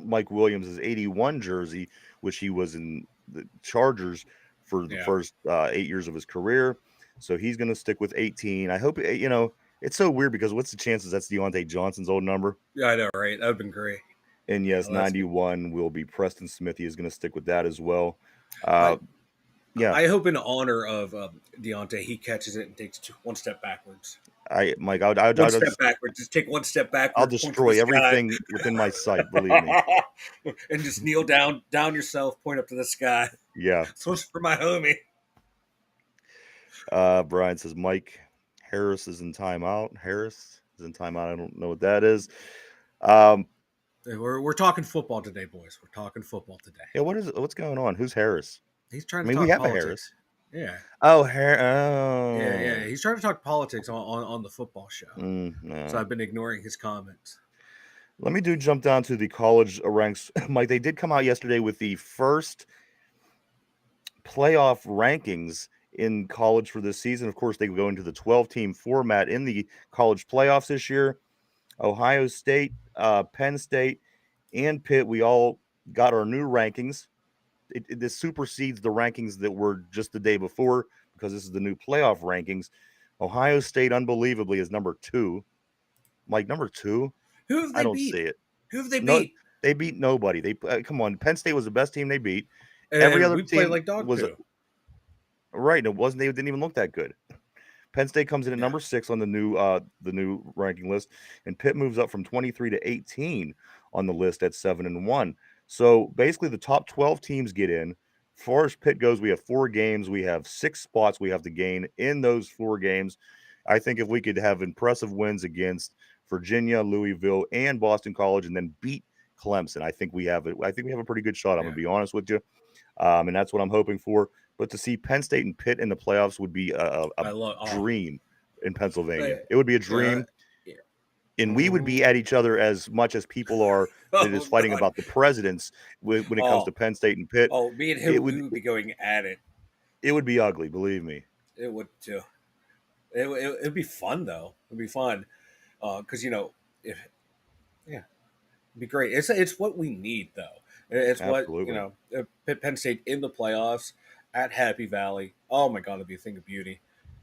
Mike Williams' 81 jersey, which he was in the Chargers for the first 8 years of his career. So he's going to stick with 18. I hope, it's so weird because what's the chances that's Deontay Johnson's old number? Yeah, I know, right? That would have been great. And yes, 91 will be Preston Smith. He is going to stick with that as well. I hope in honor of Deontay, he catches it and takes one step backwards. Mike, One step backward. Just take one step I'll backward, point to the destroy sky, everything within my sight. Believe me. and just kneel down yourself, point up to the sky. Yeah. So it's for my homie. Brian says Mike Harris is in timeout. Harris is in timeout. I don't know what that is. Hey, we're talking football today, boys. We're talking football today. Yeah, what's going on? Who's Harris? He's trying I to mean, we talk have a politics. Harris. Yeah. Oh, Yeah. He's trying to talk politics on the football show. No. So I've been ignoring his comments. Let me jump down to the college ranks. Mike, they did come out yesterday with the first playoff rankings in college for this season. Of course, they go into the 12-team format in the college playoffs this year. Ohio State, Penn State, and Pitt, we all got our new rankings. This supersedes the rankings that were just the day before because this is the new playoff rankings. Ohio State, unbelievably, is number 2. Mike, number 2? Who have they I don't beat? see it. Who have they No, beat? they beat nobody. They come on. Penn State was the best team they beat. And Every other we played team like dog was poo. right. And it wasn't. They didn't even look that good. Penn State comes in at number 6 on the new ranking list, and Pitt moves up from 23 to 18 on the list at 7-1. So basically, the top 12 teams get in. As far as Pitt goes, we have 4 games. We have 6 spots we have to gain in those 4 games. I think if we could have impressive wins against Virginia, Louisville, and Boston College, and then beat Clemson, I think we have it. I think we have a pretty good shot. I'm gonna be honest with you, and that's what I'm hoping for. But to see Penn State and Pitt in the playoffs would be a dream in Pennsylvania. It would be a dream. And we would be at each other as much as people are that is fighting about the presidents when it comes to Penn State and Pitt. Oh, me and him, we would be going at it. It would be ugly, believe me. It would too. It'd be fun though. It'd be fun because it'd be great. It's what we need though. It's Absolutely. what Penn State in the playoffs at Happy Valley. Oh my God, it'd be a thing of beauty.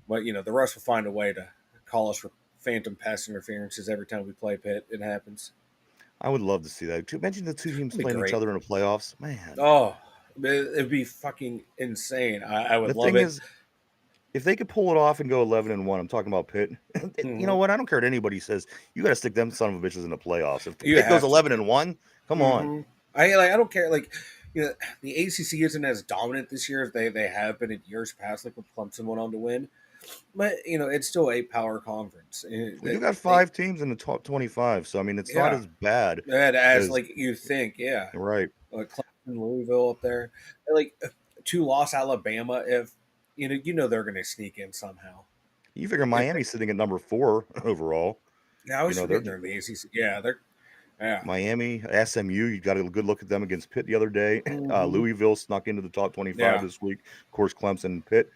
But the rest will find a way to call us for phantom pass interferences every time we play Pitt. It happens. I would love to see that. Imagine the 2 teams playing each other in the playoffs, man. Oh, it'd be fucking insane. I would love it. The thing is, if they could pull it off and go 11-1, I'm talking about Pitt. You know what? I don't care what anybody says. You got to stick them son of a bitches in the playoffs. If Pitt goes 11-1, come on. I don't care. Like, the ACC isn't as dominant this year as they have been in years past. Like when Clemson went on to win, but it's still a power conference. You got 5 teams in the top 25, so I mean it's not as bad as like you think. Yeah, right. Like Clemson, Louisville up there, like 2-loss Alabama. If they're going to sneak in somehow. You figure Miami's sitting at number 4 overall. Yeah, I was forgetting they're in the ACC. Yeah, they're. Yeah. Miami, SMU, you got a good look at them against Pitt the other day. Louisville snuck into the top 25 this week. Of course, Clemson and Pitt.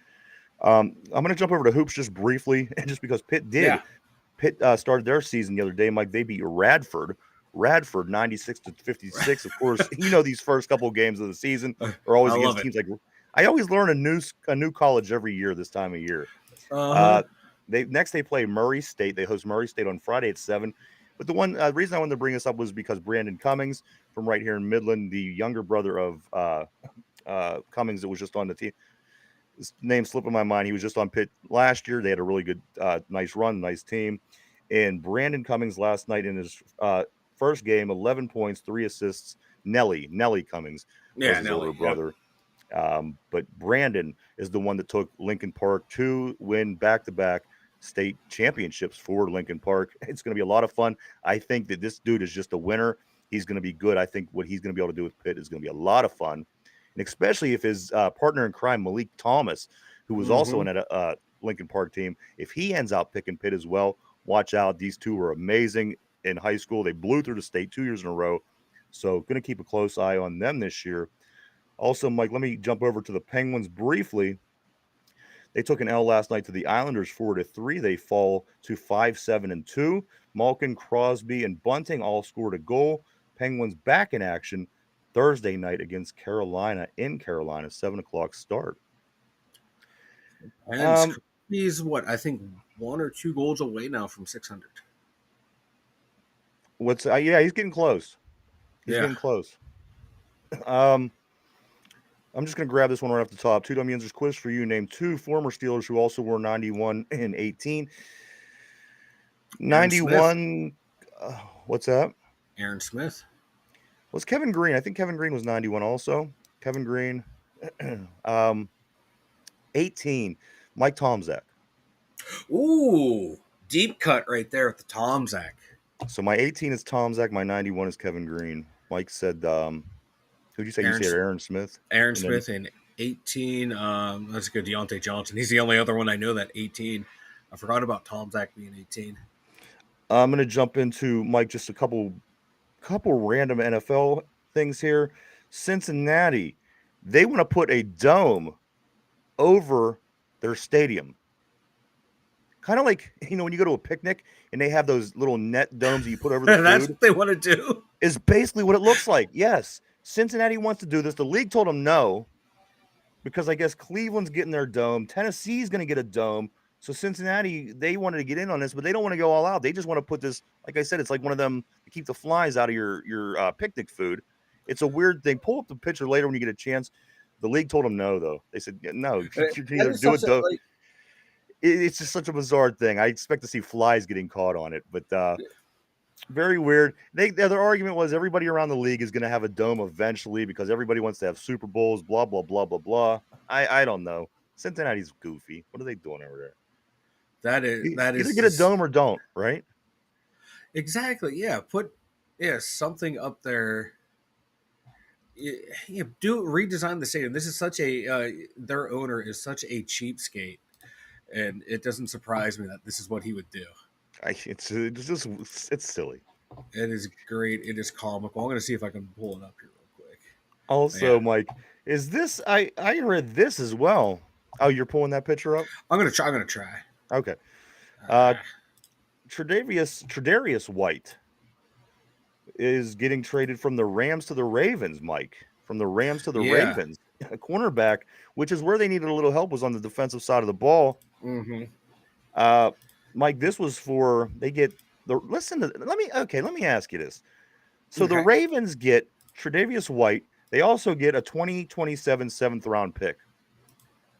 I'm going to jump over to hoops just briefly, just because Pitt did. Yeah. Pitt started their season the other day, Mike. They beat Radford 96-56. Of course, these first couple of games of the season are always against teams like. I always learn a new college every year this time of year. They play Murray State. They host Murray State on Friday at 7. But the reason I wanted to bring this up was because Brandon Cummings from right here in Midland, the younger brother of Cummings that was just on the team. His name slipping my mind. He was just on Pitt last year. They had a really good, nice run, nice team. And Brandon Cummings last night in his first game, 11 points, 3 assists. Nelly Cummings was his older brother. But Brandon is the one that took Lincoln Park to win back-to-back state championships for Lincoln Park. It's going to be a lot of fun. I think that this dude is just a winner. He's going to be good. I think what he's going to be able to do with Pitt is going to be a lot of fun. And especially if his partner in crime, Malik Thomas, who was also in a Lincoln Park team, if he ends up picking Pitt as well, watch out. These two were amazing in high school. They blew through the state 2 years in a row. So going to keep a close eye on them this year. Also, Mike, let me jump over to the Penguins briefly. They took an L last night to the Islanders 4-3. They fall to 5-7-2. Malkin, Crosby, and Bunting all scored a goal. Penguins back in action Thursday night against Carolina in Carolina, 7:00 start. And he's I think 1 or 2 goals away now from 600. He's getting close. He's getting close. I'm just going to grab this one right off the top. 2 Dumb Yinzers quiz for you. Name 2 former Steelers who also wore 91 and 18. Aaron Smith. 91. What's that? Aaron Smith. Was Kevin Green? I think Kevin Green was 91 also. Kevin Green. um, 18. Mike Tomczak. Ooh, deep cut right there with the Tomczak. So my 18 is Tomczak. My 91 is Kevin Green. Mike said, who'd you say? You Aaron said Aaron Smith? Aaron And then Smith in 18. That's good. Deontay Johnson. He's the only other one I know that 18. I forgot about Tomczak being 18. I'm going to jump into, Mike, just a couple random NFL things here. Cincinnati, they want to put a dome over their stadium. Kind of like, when you go to a picnic and they have those little net domes that you put over the That's food, what they want to do. is basically what it looks like. Yes, Cincinnati wants to do this. The league told them no because I guess Cleveland's getting their dome. Tennessee's going to get a dome. So Cincinnati, they wanted to get in on this, but they don't want to go all out. They just want to put this, like I said, it's like one of them to keep the flies out of your picnic food. It's a weird thing. Pull up the picture later when you get a chance. The league told them no, though. They said, no, you can either do it. It's just such a bizarre thing. I expect to see flies getting caught on it, but very weird. Their argument was everybody around the league is going to have a dome eventually because everybody wants to have Super Bowls, blah, blah, blah, blah, blah. I don't know. Cincinnati's goofy. What are they doing over there? That is Either get a dome or don't, right? Exactly. Yeah. Put something up there. Yeah, redesign the stadium. This is such a their owner is such a cheapskate, and it doesn't surprise me that this is what he would do. It's silly. It is great. It is comical. I'm going to see if I can pull it up here real quick. Also, Yeah. Mike, is this? I read this as well. Oh, you're pulling that picture up? I'm going to try. Okay. Tre'Davious White is getting traded from the Rams to the Ravens, Mike. From the Rams to the Ravens. A cornerback, which is where they needed a little help, was on the defensive side of the ball. Mm-hmm. Mike, this was for let me ask you this. So the Ravens get Tre'Davious White. They also get a 2027 7th round pick.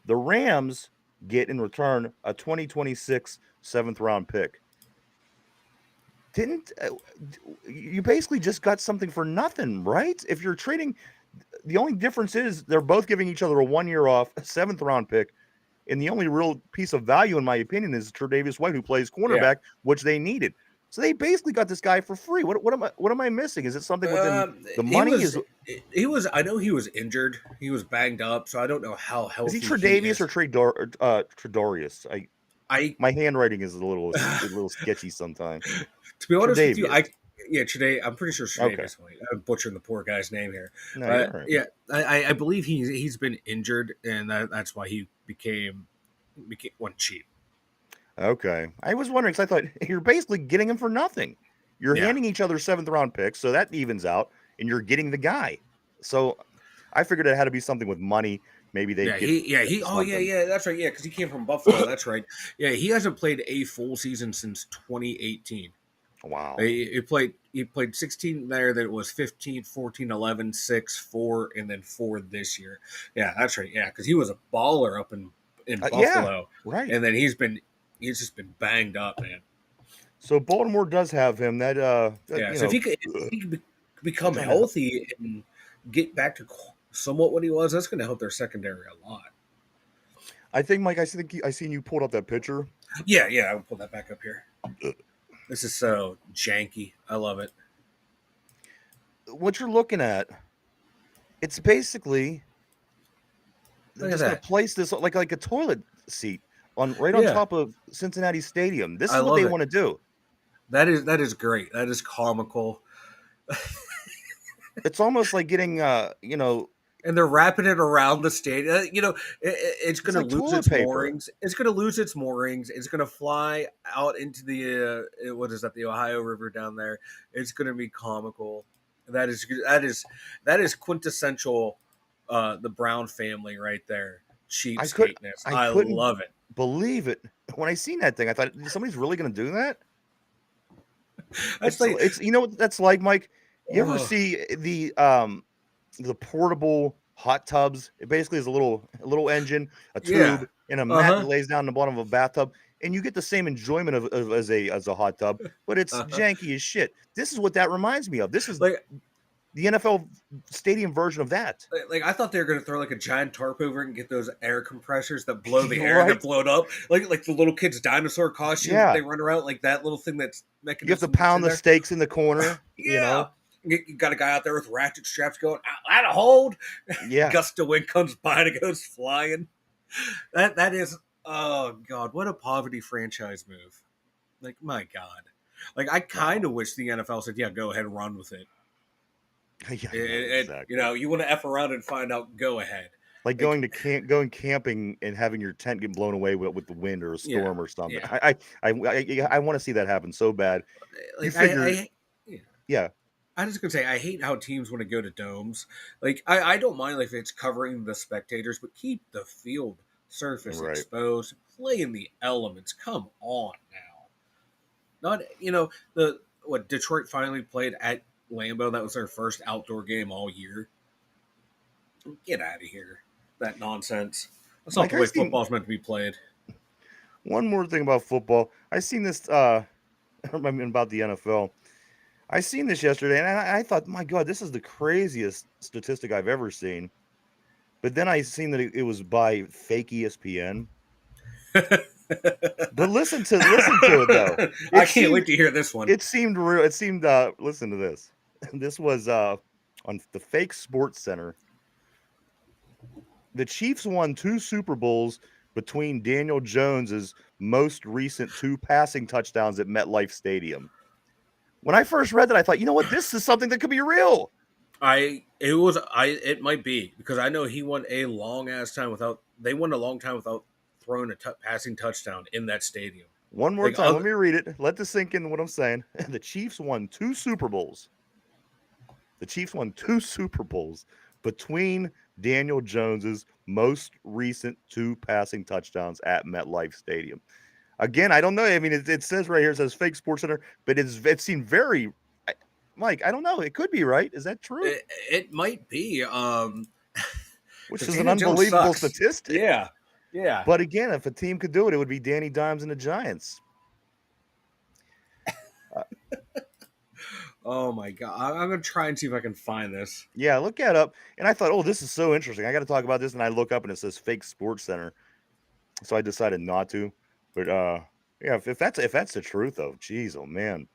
The Rams get in return a 2026 7th round pick. You basically just got something for nothing, right? If you're trading, the only difference is they're both giving each other a 1 year off, a 7th round pick. And the only real piece of value, in my opinion, is Tre'Davious White, who plays cornerback, which they needed. So they basically got this guy for free. What am I missing? Is it something within the money? I know he was injured. He was banged up, so I don't know how healthy. Is he Tre'Davious or Tre'Davious? My handwriting is a little sketchy sometimes. To be honest with you, today I'm pretty sure Tre'Davious White. I'm butchering the poor guy's name here. No, right. Yeah, I believe he's been injured, and that's why he became one cheap. Okay, I was wondering because I thought you're basically getting him for nothing. You're handing each other 7th round picks, so that evens out, and you're getting the guy. So I figured it had to be something with money. Maybe they that's right, because he came from Buffalo. That's right. Yeah, he hasn't played a full season since 2018. Wow. He played 16 there. Then it was 15, 14, 11, 6, 4, and then 4 this year. Yeah, that's right. Yeah, because he was a baller up in Buffalo. Yeah, right. And then he's just been banged up, man. So Baltimore does have him. So if he could become healthy and get back to somewhat what he was, that's going to help their secondary a lot. I think, Mike, I seen you pulled up that picture. Yeah, I'll pull that back up here. This is so janky. I love it. What you're looking at, it's basically they're just going to place this like a toilet seat on top of Cincinnati Stadium. This is what they want to do. That is great. That is comical. It's almost like getting and they're wrapping it around the stadium. It's going to lose its moorings. It's going to lose its moorings. It's going to fly out into the the Ohio River down there. It's going to be comical. That is quintessential. The Brown family right there. Cheapskateness. I love it. Believe it. When I seen that thing, I thought somebody's really going to do that. It's you know what that's like, Mike. You ever see the portable hot tubs? It basically is a little engine, a tube, and a mat that lays down in the bottom of a bathtub. and you get the same enjoyment of as a hot tub, but it's janky as shit. This is what that reminds me of. This is like the NFL stadium version of that. like I thought they were going to throw like a giant tarp over it and get those air compressors that blow the air Right? that blow it up, like the little kids' dinosaur costumes that Yeah. they run around, like that little thing that's You have to mechanism that's pound in the there. stakes in the corner, you Yeah. know? You got a guy out there with ratchet straps going out of hold. Yeah. Gust of wind comes by and it goes flying. That is, oh god, what a poverty franchise move. Like, my god. Like, I kind of wish the NFL said, yeah, go ahead and run with it. Yeah, exactly. You know, you want to F around and find out, go ahead. Like going camping and having your tent get blown away with the wind or a Yeah, storm or something. yeah. I want to see that happen so bad. You Like, figure, yeah. yeah, I was gonna say, I hate how teams want to go to domes. Like, I don't mind like if it's covering the spectators, but keep the field surface right. exposed. Play in the elements. Come on now. Not, you know, the what Detroit finally played at Lambeau. That was their first outdoor game all year. Get out of here. That nonsense. That's not Like the I way seen football's meant to be played. one more thing about football. I seen this I mean about the NFL. I seen this yesterday and I thought, my God, this is the craziest statistic I've ever seen. But then I seen that it was by fake ESPN. But listen to it though. I It can't seemed wait to hear this one. it seemed real. It seemed listen to this. This was on the fake Sports Center. The Chiefs won 2 Super Bowls between Daniel Jones's most recent 2 passing touchdowns at MetLife Stadium. When I first read that, I thought, you know what, this is something that could be real. It might be because I know he won a long ass time without they won a long time without throwing a passing touchdown in that stadium. One more Like time, let me read it. Let this sink in what I'm saying. The Chiefs won 2 Super Bowls. The Chiefs won 2 Super Bowls between Daniel Jones's most recent 2 passing touchdowns at MetLife Stadium. Again, I don't know. I mean, it says right here, it says fake Sports Center, but it seemed very, Mike, I don't know. It could be right. Is that true? it might be. Which is an Daniel Jones unbelievable sucks. statistic. Yeah, yeah. But again, if a team could do it, it would be Danny Dimes and the Giants. Oh my god, I'm gonna try and see if I can find this. Yeah, look that up. And I thought, oh, this is so interesting. I got to talk about this. And I look up and it says fake Sports Center. So I decided not to. But yeah, if that's the truth, though, geez, oh man.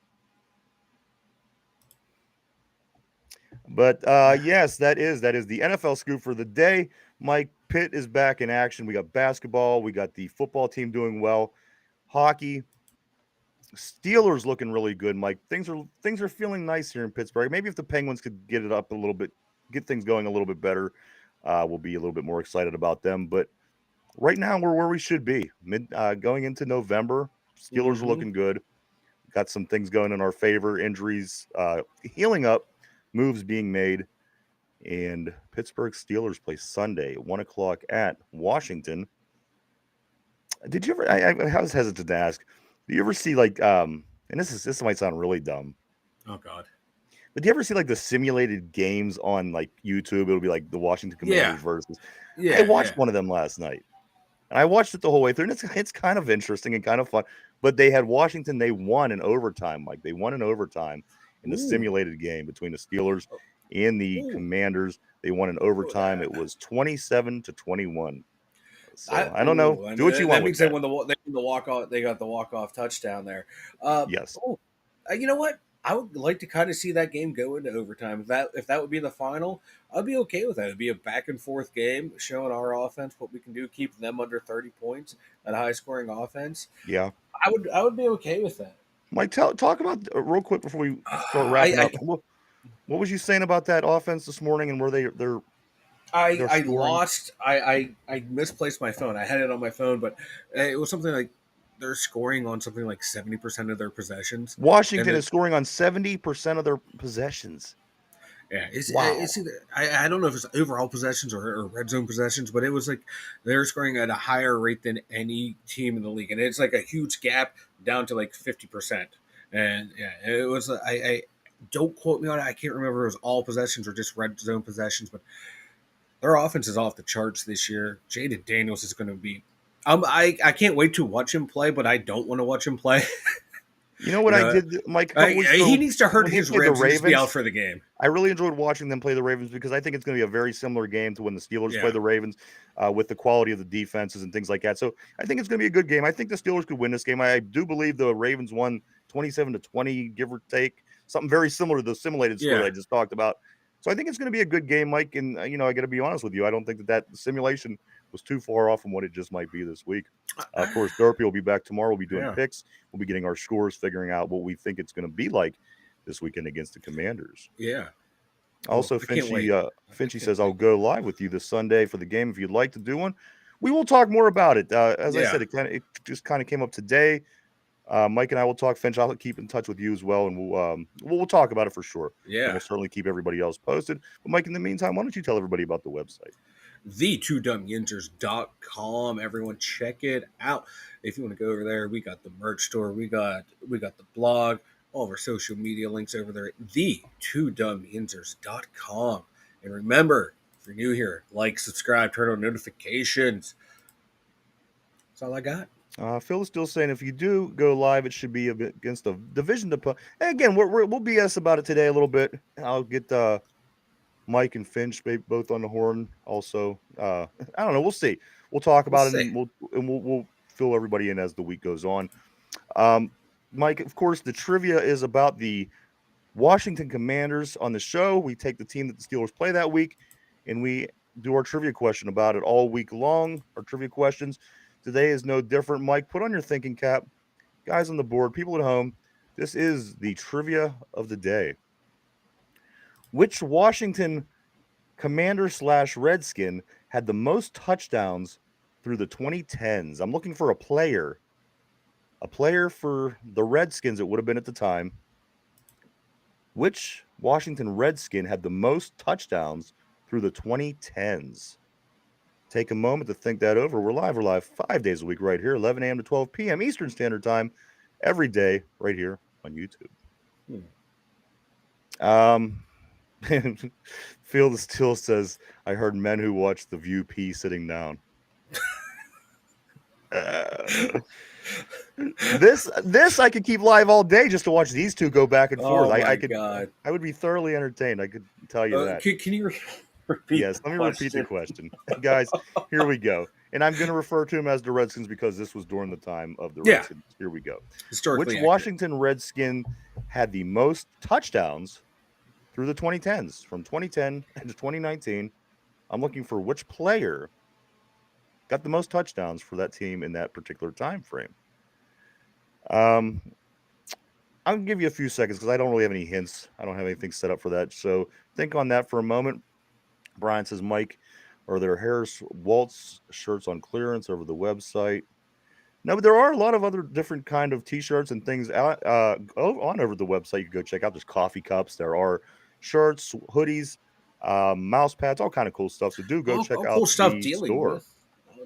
But yes, that is the NFL scoop for the day. Mike, Pitt is back in action. We got basketball. We got the football team doing well. Hockey. Steelers looking really good, Mike. Things are feeling nice here in Pittsburgh. Maybe if the Penguins could get it up a little bit, get things going a little bit better, we'll be a little bit more excited about them. But right now, we're where we should be. Going into November, Steelers are looking good. Got some things going in our favor. Injuries healing up, moves being made, and Pittsburgh Steelers play Sunday at 1:00 at Washington. Did you ever? I was hesitant to ask. Do you ever see like and this might sound really dumb. Oh god. But do you ever see like the simulated games on like YouTube? It'll be like the Washington Commanders versus. Yeah. I watched one of them last night. And I watched it the whole way through, and it's kind of interesting and kind of fun. But they had Washington, they won in overtime, Mike. They won in overtime in the simulated game between the Steelers and the Commanders. They won in overtime. It was 27-21. So I don't know. Do what you want. That means they won the walk off. They got the walk off touchdown there. Yes. You know what? I would like to kind of see that game go into overtime. If that would be the final, I'd be okay with that. It'd be a back and forth game showing our offense what we can do, keep them under 30 points, that high scoring offense. Yeah. I would be okay with that. Mike, talk about real quick before we start wrapping up. What was you saying about that offense this morning and where they're I lost. I misplaced my phone. I had it on my phone, but it was something like they're scoring on something like 70% of their possessions. Washington is scoring on 70% of their possessions. Yeah, it's either, I don't know if it's overall possessions or red zone possessions, but it was like they're scoring at a higher rate than any team in the league, and it's like a huge gap down to like 50%. And yeah, it was. I don't quote me on it. I can't remember if it was all possessions or just red zone possessions, but their offense is off the charts this year. Jaden Daniels is going to be I can't wait to watch him play, but I don't want to watch him play. You know what You I know, did, Mike, a couple weeks he ago needs to hurt when they his played the ribs and just be out Ravens? for the game. I really enjoyed watching them play the Ravens because I think it's going to be a very similar game to when the Steelers play Yeah. the Ravens, with the quality of the defenses and things like that. So I think it's going to be a good game. I think the Steelers could win this game. I do believe the Ravens won 27-20, give or take, something very similar to the simulated score that Yeah. I just talked about. So I think it's going to be a good game, Mike. And I got to be honest with you, I don't think that simulation was too far off from what it just might be this week. Of course, Derpy will be back tomorrow. We'll be doing Yeah. picks. We'll be getting our scores, figuring out what we think it's going to be like this weekend against the Commanders. Yeah. Also, I can't wait. Finchy says, I'll go live with you this Sunday for the game if you'd like to do one. We will talk more about it. As I said, it just kind of came up today. Mike and I will talk. Finch, I'll keep in touch with you as well, and we'll talk about it for sure. Yeah. And we'll certainly keep everybody else posted. But Mike, in the meantime, why don't you tell everybody about the website? The2dumbyinters.com. Everyone check it out. If you want to go over there, we got the merch store, we got the blog, all of our social media links over there at the2dumbyinters.com. And remember, if you're new here, like, subscribe, turn on notifications. That's all I got. Phil is still saying if you do go live, it should be against a division opponent. And again, we'll BS about it today a little bit. I'll get Mike and Finch both on the horn. Also, I don't know. We'll see. We'll talk about it, and we'll fill everybody in as the week goes on. Mike, of course, the trivia is about the Washington Commanders on the show. We take the team that the Steelers play that week, and we do our trivia question about it all week long. Our trivia questions today is no different. Mike, put on your thinking cap. Guys on the board, people at home, this is the trivia of the day. Which Washington Commander / Redskin had the most touchdowns through the 2010s? I'm looking for a player for the Redskins, it would have been at the time. Which Washington Redskin had the most touchdowns through the 2010s? Take a moment to think that over. We're live 5 days a week right here, 11 a.m. to 12 p.m. Eastern Standard Time, every day right here on YouTube. Field still says, I heard men who watch The View pee sitting down. This I could keep live all day just to watch these two go back and forth. God. I would be thoroughly entertained. I could tell you that. Can you repeat? Yes, let me repeat the question. Guys, here we go. And I'm going to refer to him as the Redskins because this was during the time of the Redskins. Here we go. Historically Which Washington Redskin had the most touchdowns through the 2010s, from 2010 to 2019? I'm looking for which player got the most touchdowns for that team in that particular time frame. I'll give you a few seconds because I don't really have any hints. I don't have anything set up for that. So think on that for a moment. Brian says, Mike, are there Harris Waltz shirts on clearance over the website? No, but there are a lot of other different kind of T-shirts and things on over the website. You can go check out. There's coffee cups. There are shirts, hoodies, mouse pads, all kind of cool stuff. So do go check out cool stuff the store.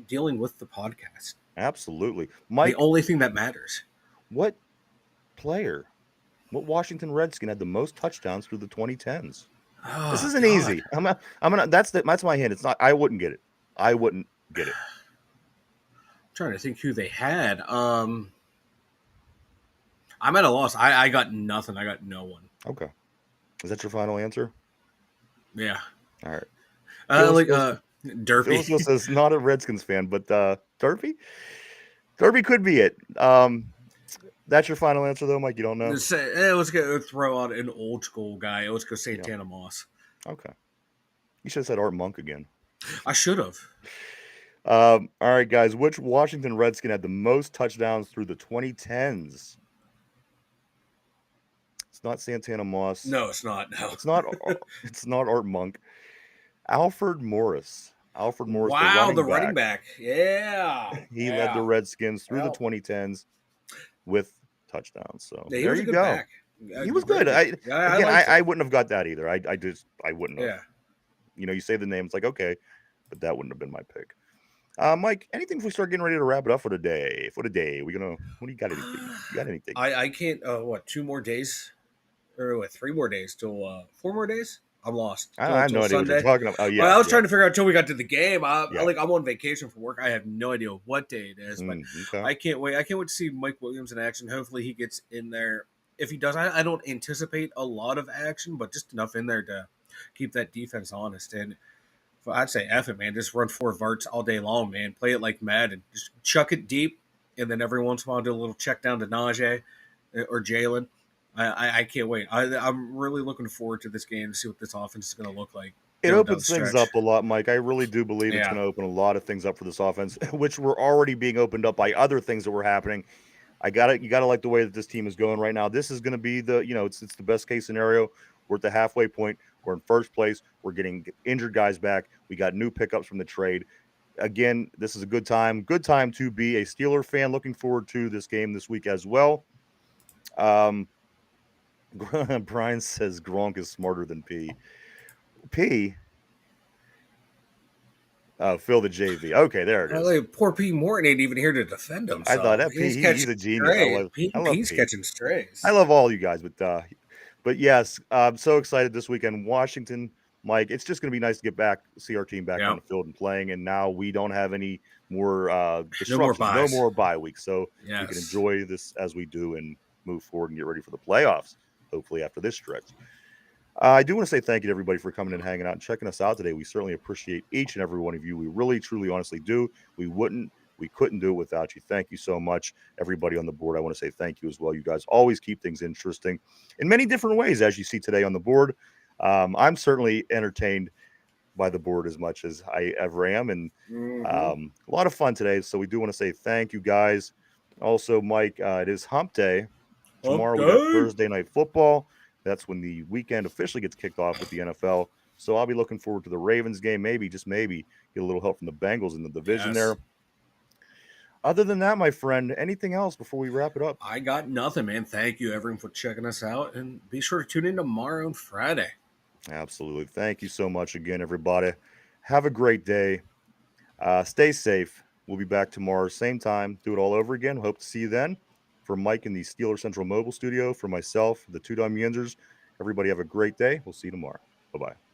Dealing with the podcast. Absolutely. Mike, the only thing that matters. What Washington Redskin had the most touchdowns through the 2010s? This isn't easy. That's my hint. It's not. I wouldn't get it. I'm trying to think who they had. I'm at a loss. I got nothing. I got no one. Okay. Is that your final answer? Yeah. All right. Derpy. Phil says not a Redskins fan, but Derpy? Derpy could be it. That's your final answer, though, Mike? You don't know? Let's go throw out an old school guy. Let's go Santana Moss. Okay. You should have said Art Monk again. I should have. All right, guys. Which Washington Redskin had the most touchdowns through the 2010s? It's not Santana Moss. No, it's not. No. It's not. It's not Art Monk. Alfred Morris. Wow, the running back. Yeah. He led the Redskins through the 2010s with touchdowns. So there you go. Back. He was good. I wouldn't have got that either. I wouldn't have. Yeah. You say the name, it's like, okay, but that wouldn't have been my pick. Mike, anything if we start getting ready to wrap it up for the day? What do you got? Anything? You got anything? I can't. 2 more days, or 3 more days till 4 more days? I'm lost. I have Till no idea what you're Sunday. talking about. Oh Well, yeah, I was yeah, trying to figure out until we got to the game. yeah. I'm on vacation from work. I have no idea what day it is, but Okay. I can't wait. I can't wait to see Mike Williams in action. Hopefully, he gets in there. If he does, I don't anticipate a lot of action, but just enough in there to keep that defense honest. And I'd say F it, man. Just run four verts all day long, man. Play it like Madden. Just chuck it deep, and then every once in a while do a little check down to Najee or Jalen. I can't wait. I'm really looking forward to this game to see what this offense is going to look like It going down the opens things stretch. up a lot, Mike. I really do believe it's Yeah, going to open a lot of things up for this offense, which were already being opened up by other things that were happening. You gotta like the way that this team is going right now. This is going to be it's the best case scenario. We're at the halfway point. We're in first place. We're getting injured guys back. We got new pickups from the trade. Again, this is a good time. Good time to be a Steeler fan. Looking forward to this game this week as well. Um, Brian says Gronk is smarter than P. P. Phil the JV. Okay, there it is. like, poor P. Morton ain't even here to defend I thought himself. that P. He's catching He's a genius. strays. I love P's P. catching I strays. love all you guys, but yes, I'm so excited this weekend. Washington, Mike, it's just going to be nice to get back, see our team back on Yeah, the field and playing. And now we don't have any more no more disruptions, no buys. more bye weeks, so we can Yes. enjoy this as we do and move forward and get ready for the playoffs. Hopefully, after this stretch. I do want to say thank you to everybody for coming and hanging out and checking us out today. We certainly appreciate each and every one of you. We really, truly, honestly do. We couldn't do it without you. Thank you so much, everybody on the board. I want to say thank you as well. You guys always keep things interesting in many different ways, as you see today on the board. I'm certainly entertained by the board as much as I ever am, and Mm-hmm. a lot of fun today. So we do want to say thank you, guys. Also, Mike, it is Hump Day. Hump Tomorrow we got day. Thursday night football. That's when the weekend officially gets kicked off with the NFL. So I'll be looking forward to the Ravens game. Maybe, just maybe, get a little help from the Bengals in the division Yes. there. Other than that, my friend, anything else before we wrap it up? I got nothing, man. Thank you, everyone, for checking us out. And be sure to tune in tomorrow and Friday. Absolutely. Thank you so much again, everybody. Have a great day. Stay safe. We'll be back tomorrow, same time. Do it all over again. Hope to see you then. For Mike in the Steeler Central Mobile Studio, for myself, the Two Dumb Yinzers, everybody have a great day. We'll see you tomorrow. Bye bye.